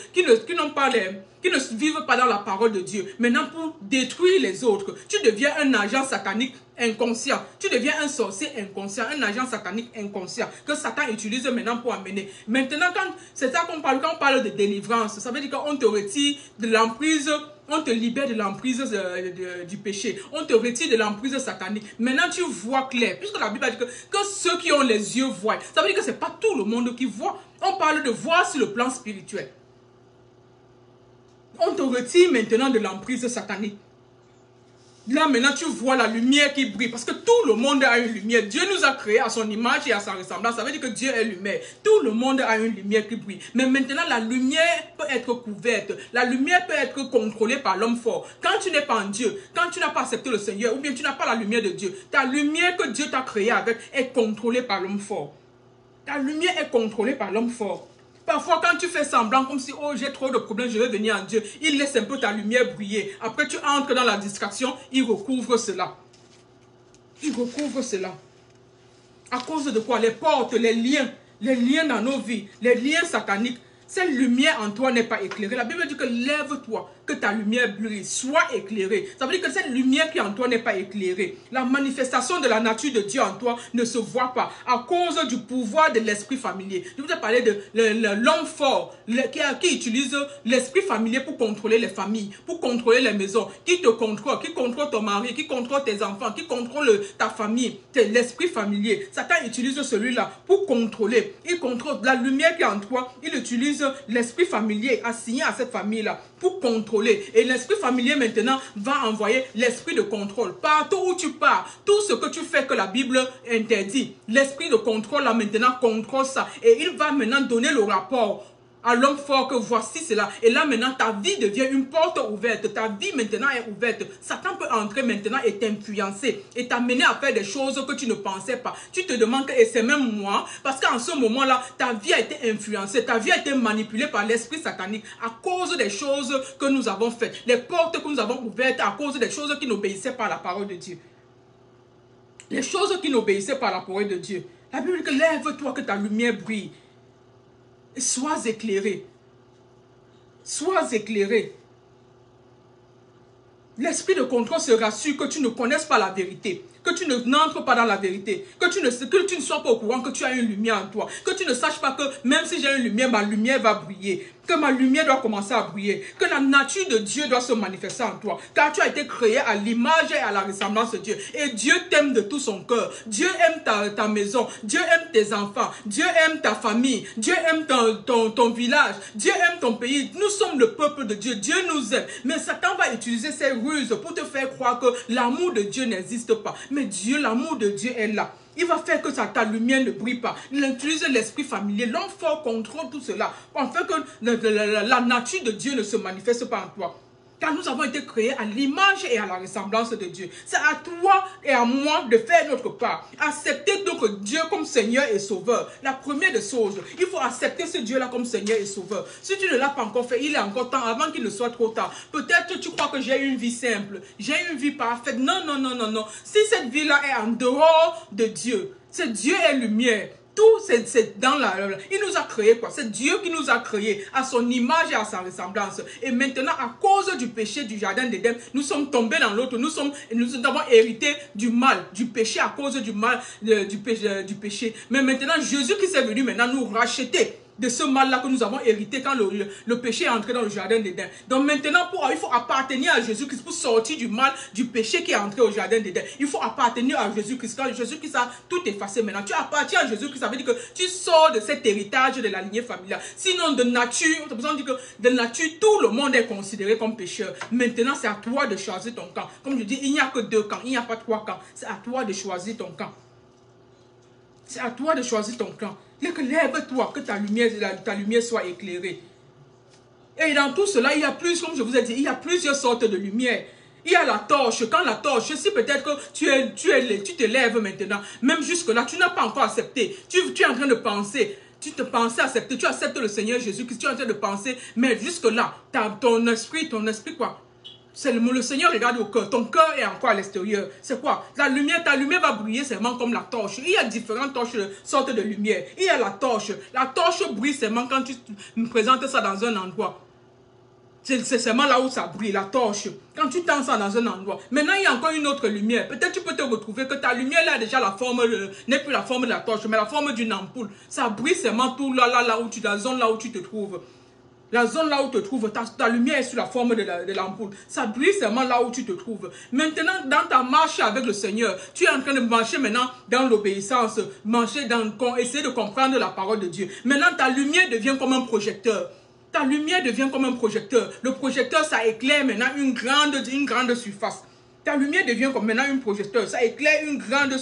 vivent pas dans la parole de Dieu. Maintenant, pour détruire les autres, tu deviens un agent satanique inconscient. Tu deviens un sorcier inconscient, un agent satanique inconscient que Satan utilise maintenant pour amener. Maintenant, c'est ça qu'on parle, quand on parle de délivrance, ça veut dire qu'on te retire de l'emprise, on te libère de l'emprise du péché. On te retire de l'emprise satanique. Maintenant, tu vois clair. Puisque la Bible a dit que ceux qui ont les yeux voient. Ça veut dire que ce n'est pas tout le monde qui voit. On parle de voir sur le plan spirituel. On te retire maintenant de l'emprise satanique. Là, maintenant, tu vois la lumière qui brille. Parce que tout le monde a une lumière. Dieu nous a créés à son image et à sa ressemblance. Ça veut dire que Dieu est lumière. Tout le monde a une lumière qui brille. Mais maintenant, la lumière peut être couverte. La lumière peut être contrôlée par l'homme fort. Quand tu n'es pas en Dieu, quand tu n'as pas accepté le Seigneur, ou bien tu n'as pas la lumière de Dieu, ta lumière que Dieu t'a créée avec est contrôlée par l'homme fort. Ta lumière est contrôlée par l'homme fort. Parfois, quand tu fais semblant, comme si, oh, j'ai trop de problèmes, je vais venir en Dieu, il laisse un peu ta lumière briller. Après, tu entres dans la distraction, il recouvre cela. Il recouvre cela. À cause de quoi? Les portes, les liens dans nos vies, les liens sataniques. Cette lumière en toi n'est pas éclairée. La Bible dit que lève-toi, que ta lumière brille, sois éclairée. Ça veut dire que cette lumière qui en toi n'est pas éclairée. La manifestation de la nature de Dieu en toi ne se voit pas à cause du pouvoir de l'esprit familier. Je vous ai parlé de l'homme fort qui utilise l'esprit familier pour contrôler les familles, pour contrôler les maisons, qui te contrôle, qui contrôle ton mari, qui contrôle tes enfants, qui contrôle ta famille. C'est l'esprit familier. Satan utilise celui-là pour contrôler. Il contrôle la lumière qui est en toi. Il utilise l'esprit familier assigné à cette famille-là pour contrôler. Et l'esprit familier maintenant va envoyer l'esprit de contrôle. Partout où tu pars, tout ce que tu fais que la Bible interdit, l'esprit de contrôle là maintenant contrôle ça. Et il va maintenant donner le rapport à l'homme fort que voici cela. Et là maintenant ta vie devient une porte ouverte. Ta vie maintenant est ouverte. Satan peut entrer maintenant et t'influencer et t'amener à faire des choses que tu ne pensais pas. Tu te demandes et c'est même moi, parce qu'en ce moment-là, ta vie a été influencée, ta vie a été manipulée par l'esprit satanique à cause des choses que nous avons faites. Les portes que nous avons ouvertes à cause des choses qui n'obéissaient pas à la parole de Dieu. Les choses qui n'obéissaient pas à la parole de Dieu. La Bible dit que lève-toi que ta lumière brille. Sois éclairé. Sois éclairé. L'esprit de contrôle se rassure que tu ne connaisses pas la vérité, que tu n'entres pas dans la vérité, que tu ne sois pas au courant que tu as une lumière en toi, que tu ne saches pas que même si j'ai une lumière, ma lumière va briller, que ma lumière doit commencer à briller, que la nature de Dieu doit se manifester en toi, car tu as été créé à l'image et à la ressemblance de Dieu. Et Dieu t'aime de tout son cœur. Dieu aime ta maison, Dieu aime tes enfants, Dieu aime ta famille, Dieu aime ton village, Dieu aime ton pays. Nous sommes le peuple de Dieu, Dieu nous aime. Mais Satan va utiliser ses ruses pour te faire croire que l'amour de Dieu n'existe pas. Mais Dieu, l'amour de Dieu est là. Il va faire que ta lumière ne brille pas. Il utilise l'esprit familier. L'homme fort contrôle tout cela. Pour faire que la nature de Dieu ne se manifeste pas en toi. Car nous avons été créés à l'image et à la ressemblance de Dieu. C'est à toi et à moi de faire notre part. Accepter donc Dieu comme Seigneur et Sauveur. La première des choses, il faut accepter ce Dieu-là comme Seigneur et Sauveur. Si tu ne l'as pas encore fait, il est encore temps avant qu'il ne soit trop tard. Peut-être tu crois que j'ai une vie simple, j'ai une vie parfaite. Non, non, non, non, non. Si cette vie-là est en dehors de Dieu, c'est Dieu est lumière. Tout, c'est dans il nous a créé quoi? C'est Dieu qui nous a créé à son image et à sa ressemblance. Et maintenant, à cause du péché du jardin d'Éden, nous sommes tombés dans l'autre. Nous avons hérité du mal, du péché à cause du mal, du péché. Mais maintenant, Jésus qui est venu maintenant nous racheter de ce mal-là que nous avons hérité quand le péché est entré dans le jardin d'Éden. Donc maintenant, il faut appartenir à Jésus-Christ pour sortir du mal, du péché qui est entré au jardin d'Éden. Il faut appartenir à Jésus-Christ. Quand Jésus-Christ a tout effacé maintenant, tu appartiens à Jésus-Christ. Ça veut dire que tu sors de cet héritage de la lignée familiale. Sinon, de nature, c'est pour ça qu'on dit que de nature, tout le monde est considéré comme pécheur. Maintenant, c'est à toi de choisir ton camp. Comme je dis, il n'y a que 2 camps, il n'y a pas 3 camps. C'est à toi de choisir ton camp. C'est à toi de choisir ton camp. Lève-toi, que ta lumière soit éclairée. Et dans tout cela, il y a plus, comme je vous ai dit, il y a plusieurs sortes de lumière. Il y a la torche. Quand la torche, si peut-être que tu te lèves maintenant, même jusque-là, tu n'as pas encore accepté. Tu es en train de penser. Tu te pensais accepter. Tu acceptes le Seigneur Jésus-Christ. Tu es en train de penser. Mais jusque-là, ton esprit quoi? C'est le Seigneur regarde au cœur. Ton cœur est encore à l'extérieur. C'est quoi? Ta lumière va briller seulement comme la torche. Il y a différentes sortes de lumière. Il y a la torche. La torche brille seulement quand tu me présentes ça dans un endroit. C'est seulement là où ça brille, la torche. Quand tu tends ça dans un endroit. Maintenant, il y a encore une autre lumière. Peut-être tu peux te retrouver que ta lumière là déjà la forme, n'est plus la forme de la torche, mais la forme d'une ampoule. Ça brille seulement tout là où la zone là où tu te trouves. La zone là où tu te trouves, ta lumière est sous la forme de l'ampoule. Ça brille seulement là où tu te trouves. Maintenant, dans ta marche avec le Seigneur, tu es en train de marcher maintenant dans l'obéissance, essayer de comprendre la parole de Dieu. Maintenant, ta lumière devient comme un projecteur. Ta lumière devient comme un projecteur. Le projecteur, ça éclaire maintenant une grande surface. Ta lumière devient comme maintenant un projecteur. Ça éclaire une grande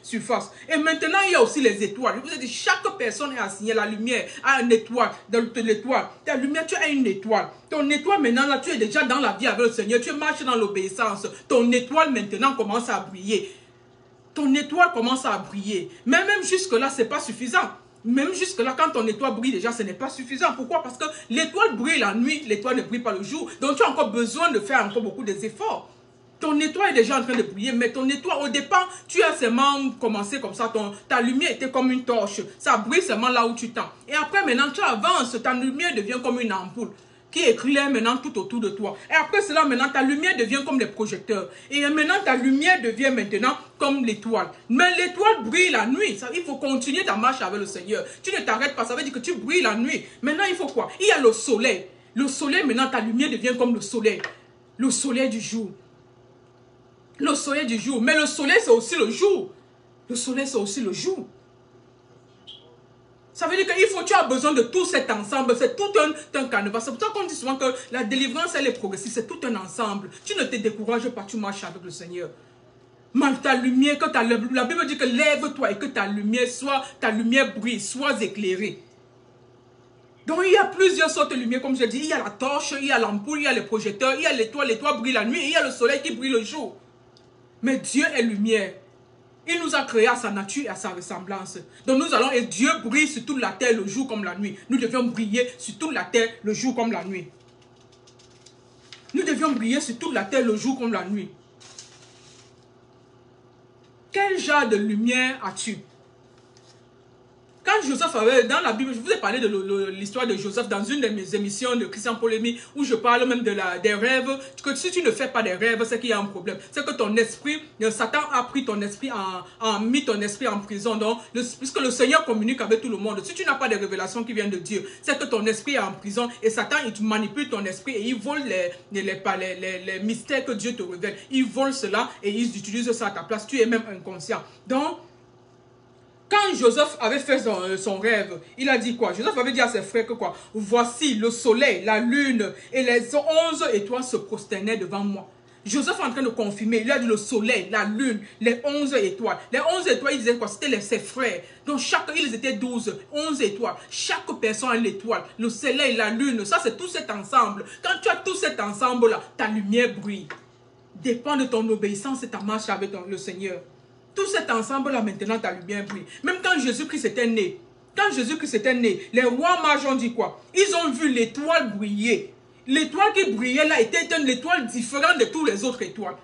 surface. Et maintenant, il y a aussi les étoiles. Je vous ai dit, chaque personne est assignée. La lumière a une étoile. Dans l'étoile, ta lumière, tu as une étoile. Ton étoile, maintenant, là, tu es déjà dans la vie avec le Seigneur. Tu marches dans l'obéissance. Ton étoile, maintenant, commence à briller. Ton étoile commence à briller. Mais même jusque-là, ce n'est pas suffisant. Même jusque-là, quand ton étoile brille déjà, ce n'est pas suffisant. Pourquoi? Parce que l'étoile brille la nuit, l'étoile ne brille pas le jour. Donc, tu as encore besoin de faire encore beaucoup d'efforts. Ton étoile est déjà en train de briller, mais ton étoile, au départ, tu as seulement commencé comme ça, ta lumière était comme une torche. Ça brille seulement là où tu tends. Et après, maintenant, tu avances, ta lumière devient comme une ampoule qui éclaire maintenant tout autour de toi. Et après cela, maintenant, ta lumière devient comme les projecteurs. Et maintenant, ta lumière devient maintenant comme l'étoile. Mais l'étoile brille la nuit. Il faut continuer ta marche avec le Seigneur. Tu ne t'arrêtes pas, ça veut dire que tu brilles la nuit. Maintenant, il faut quoi? Il y a le soleil. Le soleil, maintenant, ta lumière devient comme le soleil. Le soleil du jour. Le soleil du jour. Mais le soleil, c'est aussi le jour. Le soleil, c'est aussi le jour. Ça veut dire que tu as besoin de tout cet ensemble. C'est tout un canevas. C'est pour ça qu'on dit souvent que la délivrance, elle est progressive. C'est tout un ensemble. Tu ne te décourages pas, tu marches avec le Seigneur. Mais ta lumière, la Bible dit que lève-toi et que ta lumière brille, sois éclairée. Donc il y a plusieurs sortes de lumière, comme je dis. Il y a la torche, il y a l'ampoule, il y a les projecteurs, il y a l'étoile. L'étoile brille la nuit et il y a le soleil qui brille le jour. Mais Dieu est lumière. Il nous a créés à sa nature et à sa ressemblance. Donc nous allons, et Dieu brille sur toute la terre le jour comme la nuit. Nous devions briller sur toute la terre le jour comme la nuit. Nous devions briller sur toute la terre le jour comme la nuit. Quel genre de lumière as-tu? Quand Joseph avait, dans la Bible, je vous ai parlé de l'histoire de Joseph dans une de mes émissions de Christian Polémique, où je parle même des rêves, que si tu ne fais pas des rêves, c'est qu'il y a un problème. C'est que ton esprit, Satan a pris ton esprit, mis ton esprit en prison. Donc, puisque le Seigneur communique avec tout le monde, si tu n'as pas de révélations qui viennent de Dieu, c'est que ton esprit est en prison et Satan, il manipule ton esprit et il vole les mystères que Dieu te révèle. Il vole cela et il utilise ça à ta place. Tu es même inconscient. Donc, quand Joseph avait fait son rêve, il a dit quoi? Joseph avait dit à ses frères que quoi? Voici le soleil, la lune et les 11 étoiles se prosternaient devant moi. Joseph est en train de confirmer, il a dit le soleil, la lune, les 11 étoiles. Les 11 étoiles, il disait quoi? C'était ses frères. Donc ils étaient 12, 11 étoiles. Chaque personne a une étoile. Le soleil, la lune, ça c'est tout cet ensemble. Quand tu as tout cet ensemble-là, ta lumière brille. Dépend de ton obéissance et ta marche avec le Seigneur. Tout cet ensemble-là, maintenant, ta lumière brille. Même quand Jésus-Christ était né, les rois mages ont dit quoi? Ils ont vu l'étoile briller. L'étoile qui brillait là était une étoile différente de toutes les autres étoiles.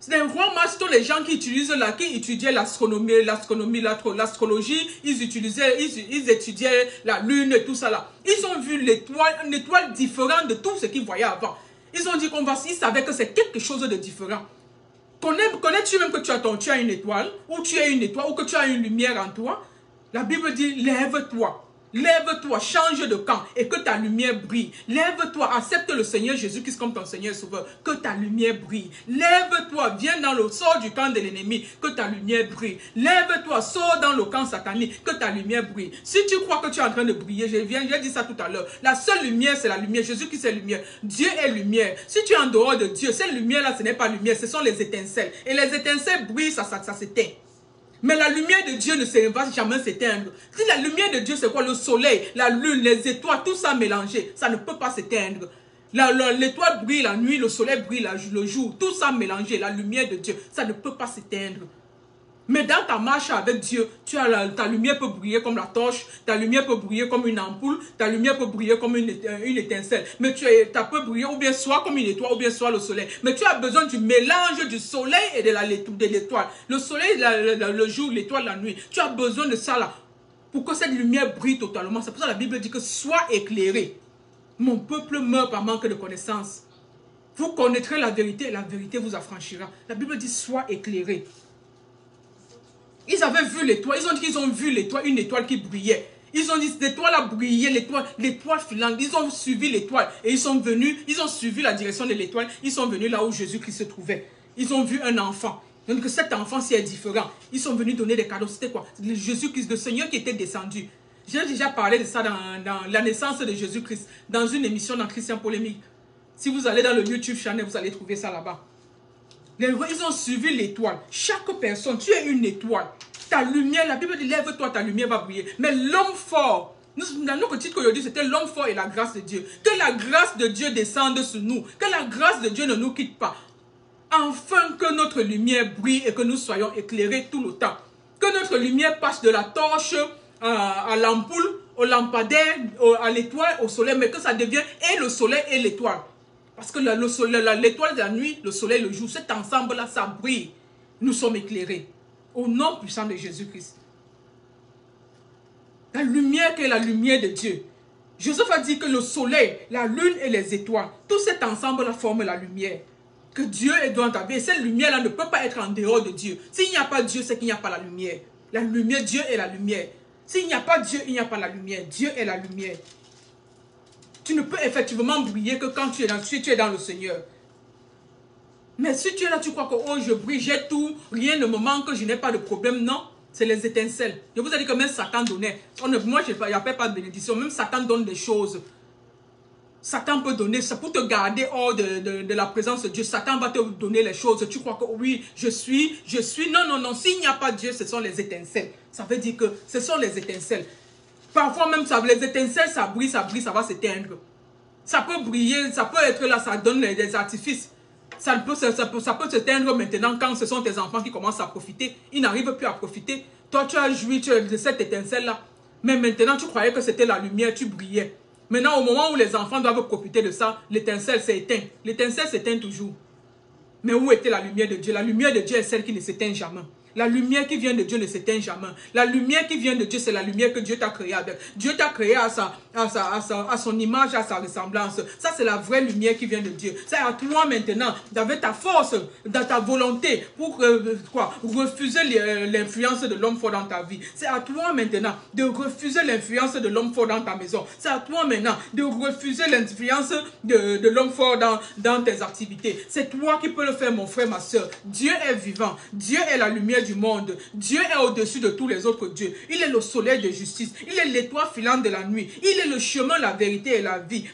Les rois mages, tous les gens qui étudiaient l'astronomie, l'astrologie, ils étudiaient la lune et tout ça là. Ils ont vu une étoile différente de tout ce qu'ils voyaient avant. Ils ont dit ils savaient que c'est quelque chose de différent. Connais-tu même que tu as une étoile, ou tu as une étoile, ou que tu as une lumière en toi? La Bible dit, lève-toi. Lève-toi, change de camp et que ta lumière brille. Lève-toi, accepte le Seigneur Jésus-Christ comme ton Seigneur Sauveur. Que ta lumière brille. Lève-toi, viens dans le sort du camp de l'ennemi. Que ta lumière brille. Lève-toi, sors dans le camp satanique. Que ta lumière brille. Si tu crois que tu es en train de briller, j'ai dit ça tout à l'heure. La seule lumière, c'est la lumière. Jésus-Christ est lumière. Dieu est lumière. Si tu es en dehors de Dieu, cette lumière-là, ce n'est pas lumière. Ce sont les étincelles. Et les étincelles brillent, ça s'éteint. Mais la lumière de Dieu ne va jamais s'éteindre. Si la lumière de Dieu, c'est quoi? Le soleil, la lune, les étoiles, tout ça mélangé, ça ne peut pas s'éteindre. L'étoile brille la nuit, le soleil brille le jour, tout ça mélangé, la lumière de Dieu, ça ne peut pas s'éteindre. Mais dans ta marche avec Dieu, ta lumière peut briller comme la torche, ta lumière peut briller comme une ampoule, ta lumière peut briller comme une étincelle. Mais tu peux briller ou bien soit comme une étoile ou bien soit le soleil. Mais tu as besoin du mélange du soleil et de l'étoile. Le soleil, le jour, l'étoile, la nuit. Tu as besoin de ça là pour que cette lumière brille totalement. C'est pour ça que la Bible dit que sois éclairé. Mon peuple meurt par manque de connaissance. Vous connaîtrez la vérité et la vérité vous affranchira. La Bible dit sois éclairé. Ils avaient vu l'étoile, ils ont dit qu'ils ont vu l'étoile, une étoile qui brillait. Ils ont dit l'étoile a brillé, l'étoile filante. Ils ont suivi l'étoile et ils sont venus, ils ont suivi la direction de l'étoile. Ils sont venus là où Jésus-Christ se trouvait. Ils ont vu un enfant. Donc cet enfant-ci est différent. Ils sont venus donner des cadeaux. C'était quoi? Jésus-Christ, le Seigneur qui était descendu. J'ai déjà parlé de ça dans la naissance de Jésus-Christ, dans une émission dans Christian Polémique. Si vous allez dans le YouTube channel, vous allez trouver ça là-bas. Ils ont suivi l'étoile. Chaque personne, tu es une étoile. Ta lumière, la Bible dit, lève-toi, ta lumière va briller. Mais l'homme fort, dans notre titre aujourd'hui, c'était l'homme fort et la grâce de Dieu. Que la grâce de Dieu descende sur nous. Que la grâce de Dieu ne nous quitte pas. Afin que notre lumière brille et que nous soyons éclairés tout le temps. Que notre lumière passe de la torche à l'ampoule, au lampadaire, à l'étoile, au soleil. Mais que ça devienne et le soleil et l'étoile. Parce que l'étoile de la nuit, le soleil, le jour, cet ensemble-là, ça brille. Nous sommes éclairés. Au nom puissant de Jésus-Christ. La lumière qui est la lumière de Dieu. Joseph a dit que le soleil, la lune et les étoiles, tout cet ensemble-là forme la lumière. Que Dieu est dans ta vie. Et cette lumière-là ne peut pas être en dehors de Dieu. S'il n'y a pas Dieu, c'est qu'il n'y a pas la lumière. La lumière, Dieu est la lumière. S'il n'y a pas Dieu, il n'y a pas la lumière. Dieu est la lumière. Tu ne peux effectivement briller que quand tu es dans le Seigneur. Mais si tu es là, tu crois que oh, je brille, j'ai tout, rien ne me manque, je n'ai pas de problème. Non, c'est les étincelles. Je vous ai dit que même Satan donnait. Moi, je n'appelle pas de bénédiction. Même Satan donne des choses. Satan peut donner ça pour te garder hors de la présence de Dieu. Satan va te donner les choses. Tu crois que oui, je suis. Non, non, non. S'il n'y a pas Dieu, ce sont les étincelles. Ça veut dire que ce sont les étincelles. Parfois même, les étincelles, ça brille, ça va s'éteindre. Ça peut briller, ça peut être là, ça donne des artifices. Ça peut s'éteindre maintenant quand ce sont tes enfants qui commencent à profiter. Ils n'arrivent plus à profiter. Toi, tu as joui de cette étincelle-là. Mais maintenant, tu croyais que c'était la lumière, tu brillais. Maintenant, au moment où les enfants doivent profiter de ça, l'étincelle s'est éteinte. L'étincelle s'éteint toujours. Mais où était la lumière de Dieu? La lumière de Dieu est celle qui ne s'éteint jamais. La lumière qui vient de Dieu ne s'éteint jamais. La lumière qui vient de Dieu, c'est la lumière que Dieu t'a créée avec. Dieu t'a créé à son image, à sa ressemblance. Ça, c'est la vraie lumière qui vient de Dieu. C'est à toi maintenant, avec ta force, dans ta volonté, pour refuser l'influence de l'homme fort dans ta vie. C'est à toi maintenant de refuser l'influence de l'homme fort dans ta maison. C'est à toi maintenant de refuser l'influence de l'homme fort dans tes activités. C'est toi qui peux le faire, mon frère, ma soeur. Dieu est vivant. Dieu est la lumière du monde. Dieu est au-dessus de tous les autres dieux. Il est le soleil de justice. Il est l'étoile filante de la nuit. Il est le chemin, la vérité et la vie.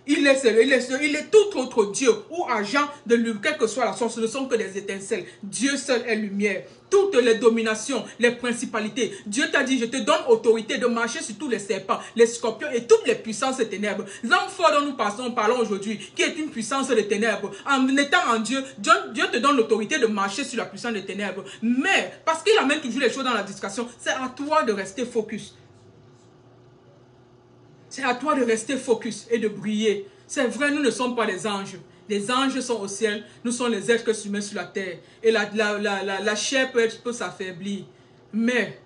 Il est tout autre Dieu ou agent de lui, quelle que soit la source, ce ne sont que des étincelles. Dieu seul est lumière. Toutes les dominations, les principalités. Dieu t'a dit, je te donne autorité de marcher sur tous les serpents, les scorpions et toutes les puissances des ténèbres. L'homme fort dont nous parlons aujourd'hui, qui est une puissance des ténèbres. En étant en Dieu, Dieu te donne l'autorité de marcher sur la puissance des ténèbres. Mais, parce qu'il amène toujours les choses dans la discrétion, c'est à toi de rester focus. C'est à toi de rester focus et de briller. C'est vrai, nous ne sommes pas des anges. Les anges sont au ciel, nous sommes les êtres humains sur la terre. Et la chair peut s'affaiblir. Mais,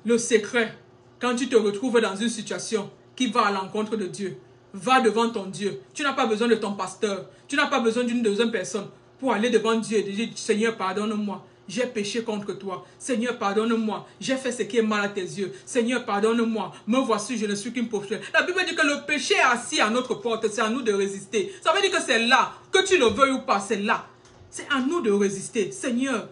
le secret, quand tu te retrouves dans une situation qui va à l'encontre de Dieu, va devant ton Dieu. Tu n'as pas besoin de ton pasteur. Tu n'as pas besoin d'une deuxième personne pour aller devant Dieu et dire, Seigneur, pardonne-moi. J'ai péché contre toi. Seigneur, pardonne-moi. J'ai fait ce qui est mal à tes yeux. Seigneur, pardonne-moi. Me voici, je ne suis qu'une pauvre. La Bible dit que le péché est assis à notre porte. C'est à nous de résister. Ça veut dire que c'est là. Que tu le veuilles ou pas, c'est là. C'est à nous de résister. Seigneur,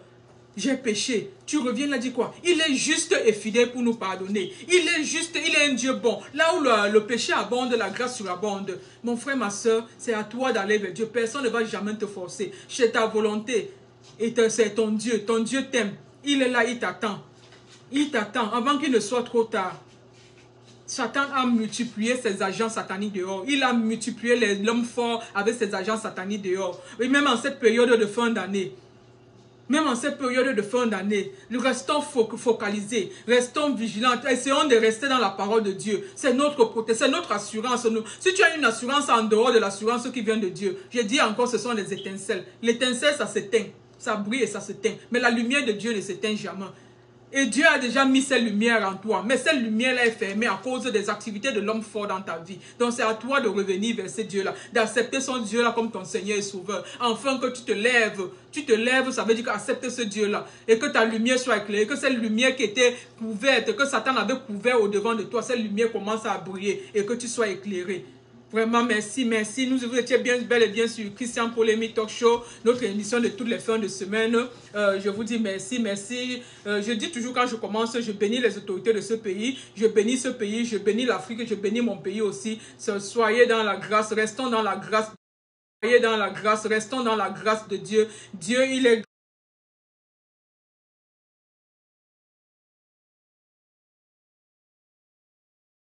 j'ai péché. Tu reviens là, dis quoi? Il est juste et fidèle pour nous pardonner. Il est juste, il est un Dieu bon. Là où le péché abonde, la grâce surabonde. Mon frère, ma soeur, c'est à toi d'aller vers Dieu. Personne ne va jamais te forcer. C'est ta volonté. Et c'est ton Dieu t'aime. Il est là, il t'attend. Il t'attend avant qu'il ne soit trop tard. Satan a multiplié ses agents sataniques dehors. Il a multiplié l'homme fort avec ses agents sataniques dehors. Et même en cette période de fin d'année. Restons focalisés, restons vigilants, essayons de rester dans la parole de Dieu. C'est notre protection, c'est notre assurance. Si tu as une assurance en dehors de l'assurance qui vient de Dieu, je dis encore, ce sont les étincelles. L'étincelle, ça s'éteint. Ça brille et ça s'éteint. Mais la lumière de Dieu ne s'éteint jamais. Et Dieu a déjà mis cette lumière en toi. Mais cette lumière-là est fermée à cause des activités de l'homme fort dans ta vie. Donc c'est à toi de revenir vers ce Dieu-là. D'accepter son Dieu-là comme ton Seigneur et Sauveur. Enfin que tu te lèves. Tu te lèves, ça veut dire qu'accepte ce Dieu-là. Et que ta lumière soit éclairée. Que cette lumière qui était couverte, que Satan avait couvert au-devant de toi, cette lumière commence à briller. Et que tu sois éclairé. Vraiment, merci, merci. Vous étiez bel et bien sur Christian Polémique Talk Show, notre émission de toutes les fins de semaine. Je vous dis merci, merci. Je dis toujours quand je commence, je bénis les autorités de ce pays. Je bénis ce pays, je bénis l'Afrique, je bénis mon pays aussi. Soyez dans la grâce, restons dans la grâce. Soyez dans la grâce, restons dans la grâce de Dieu. Dieu, il est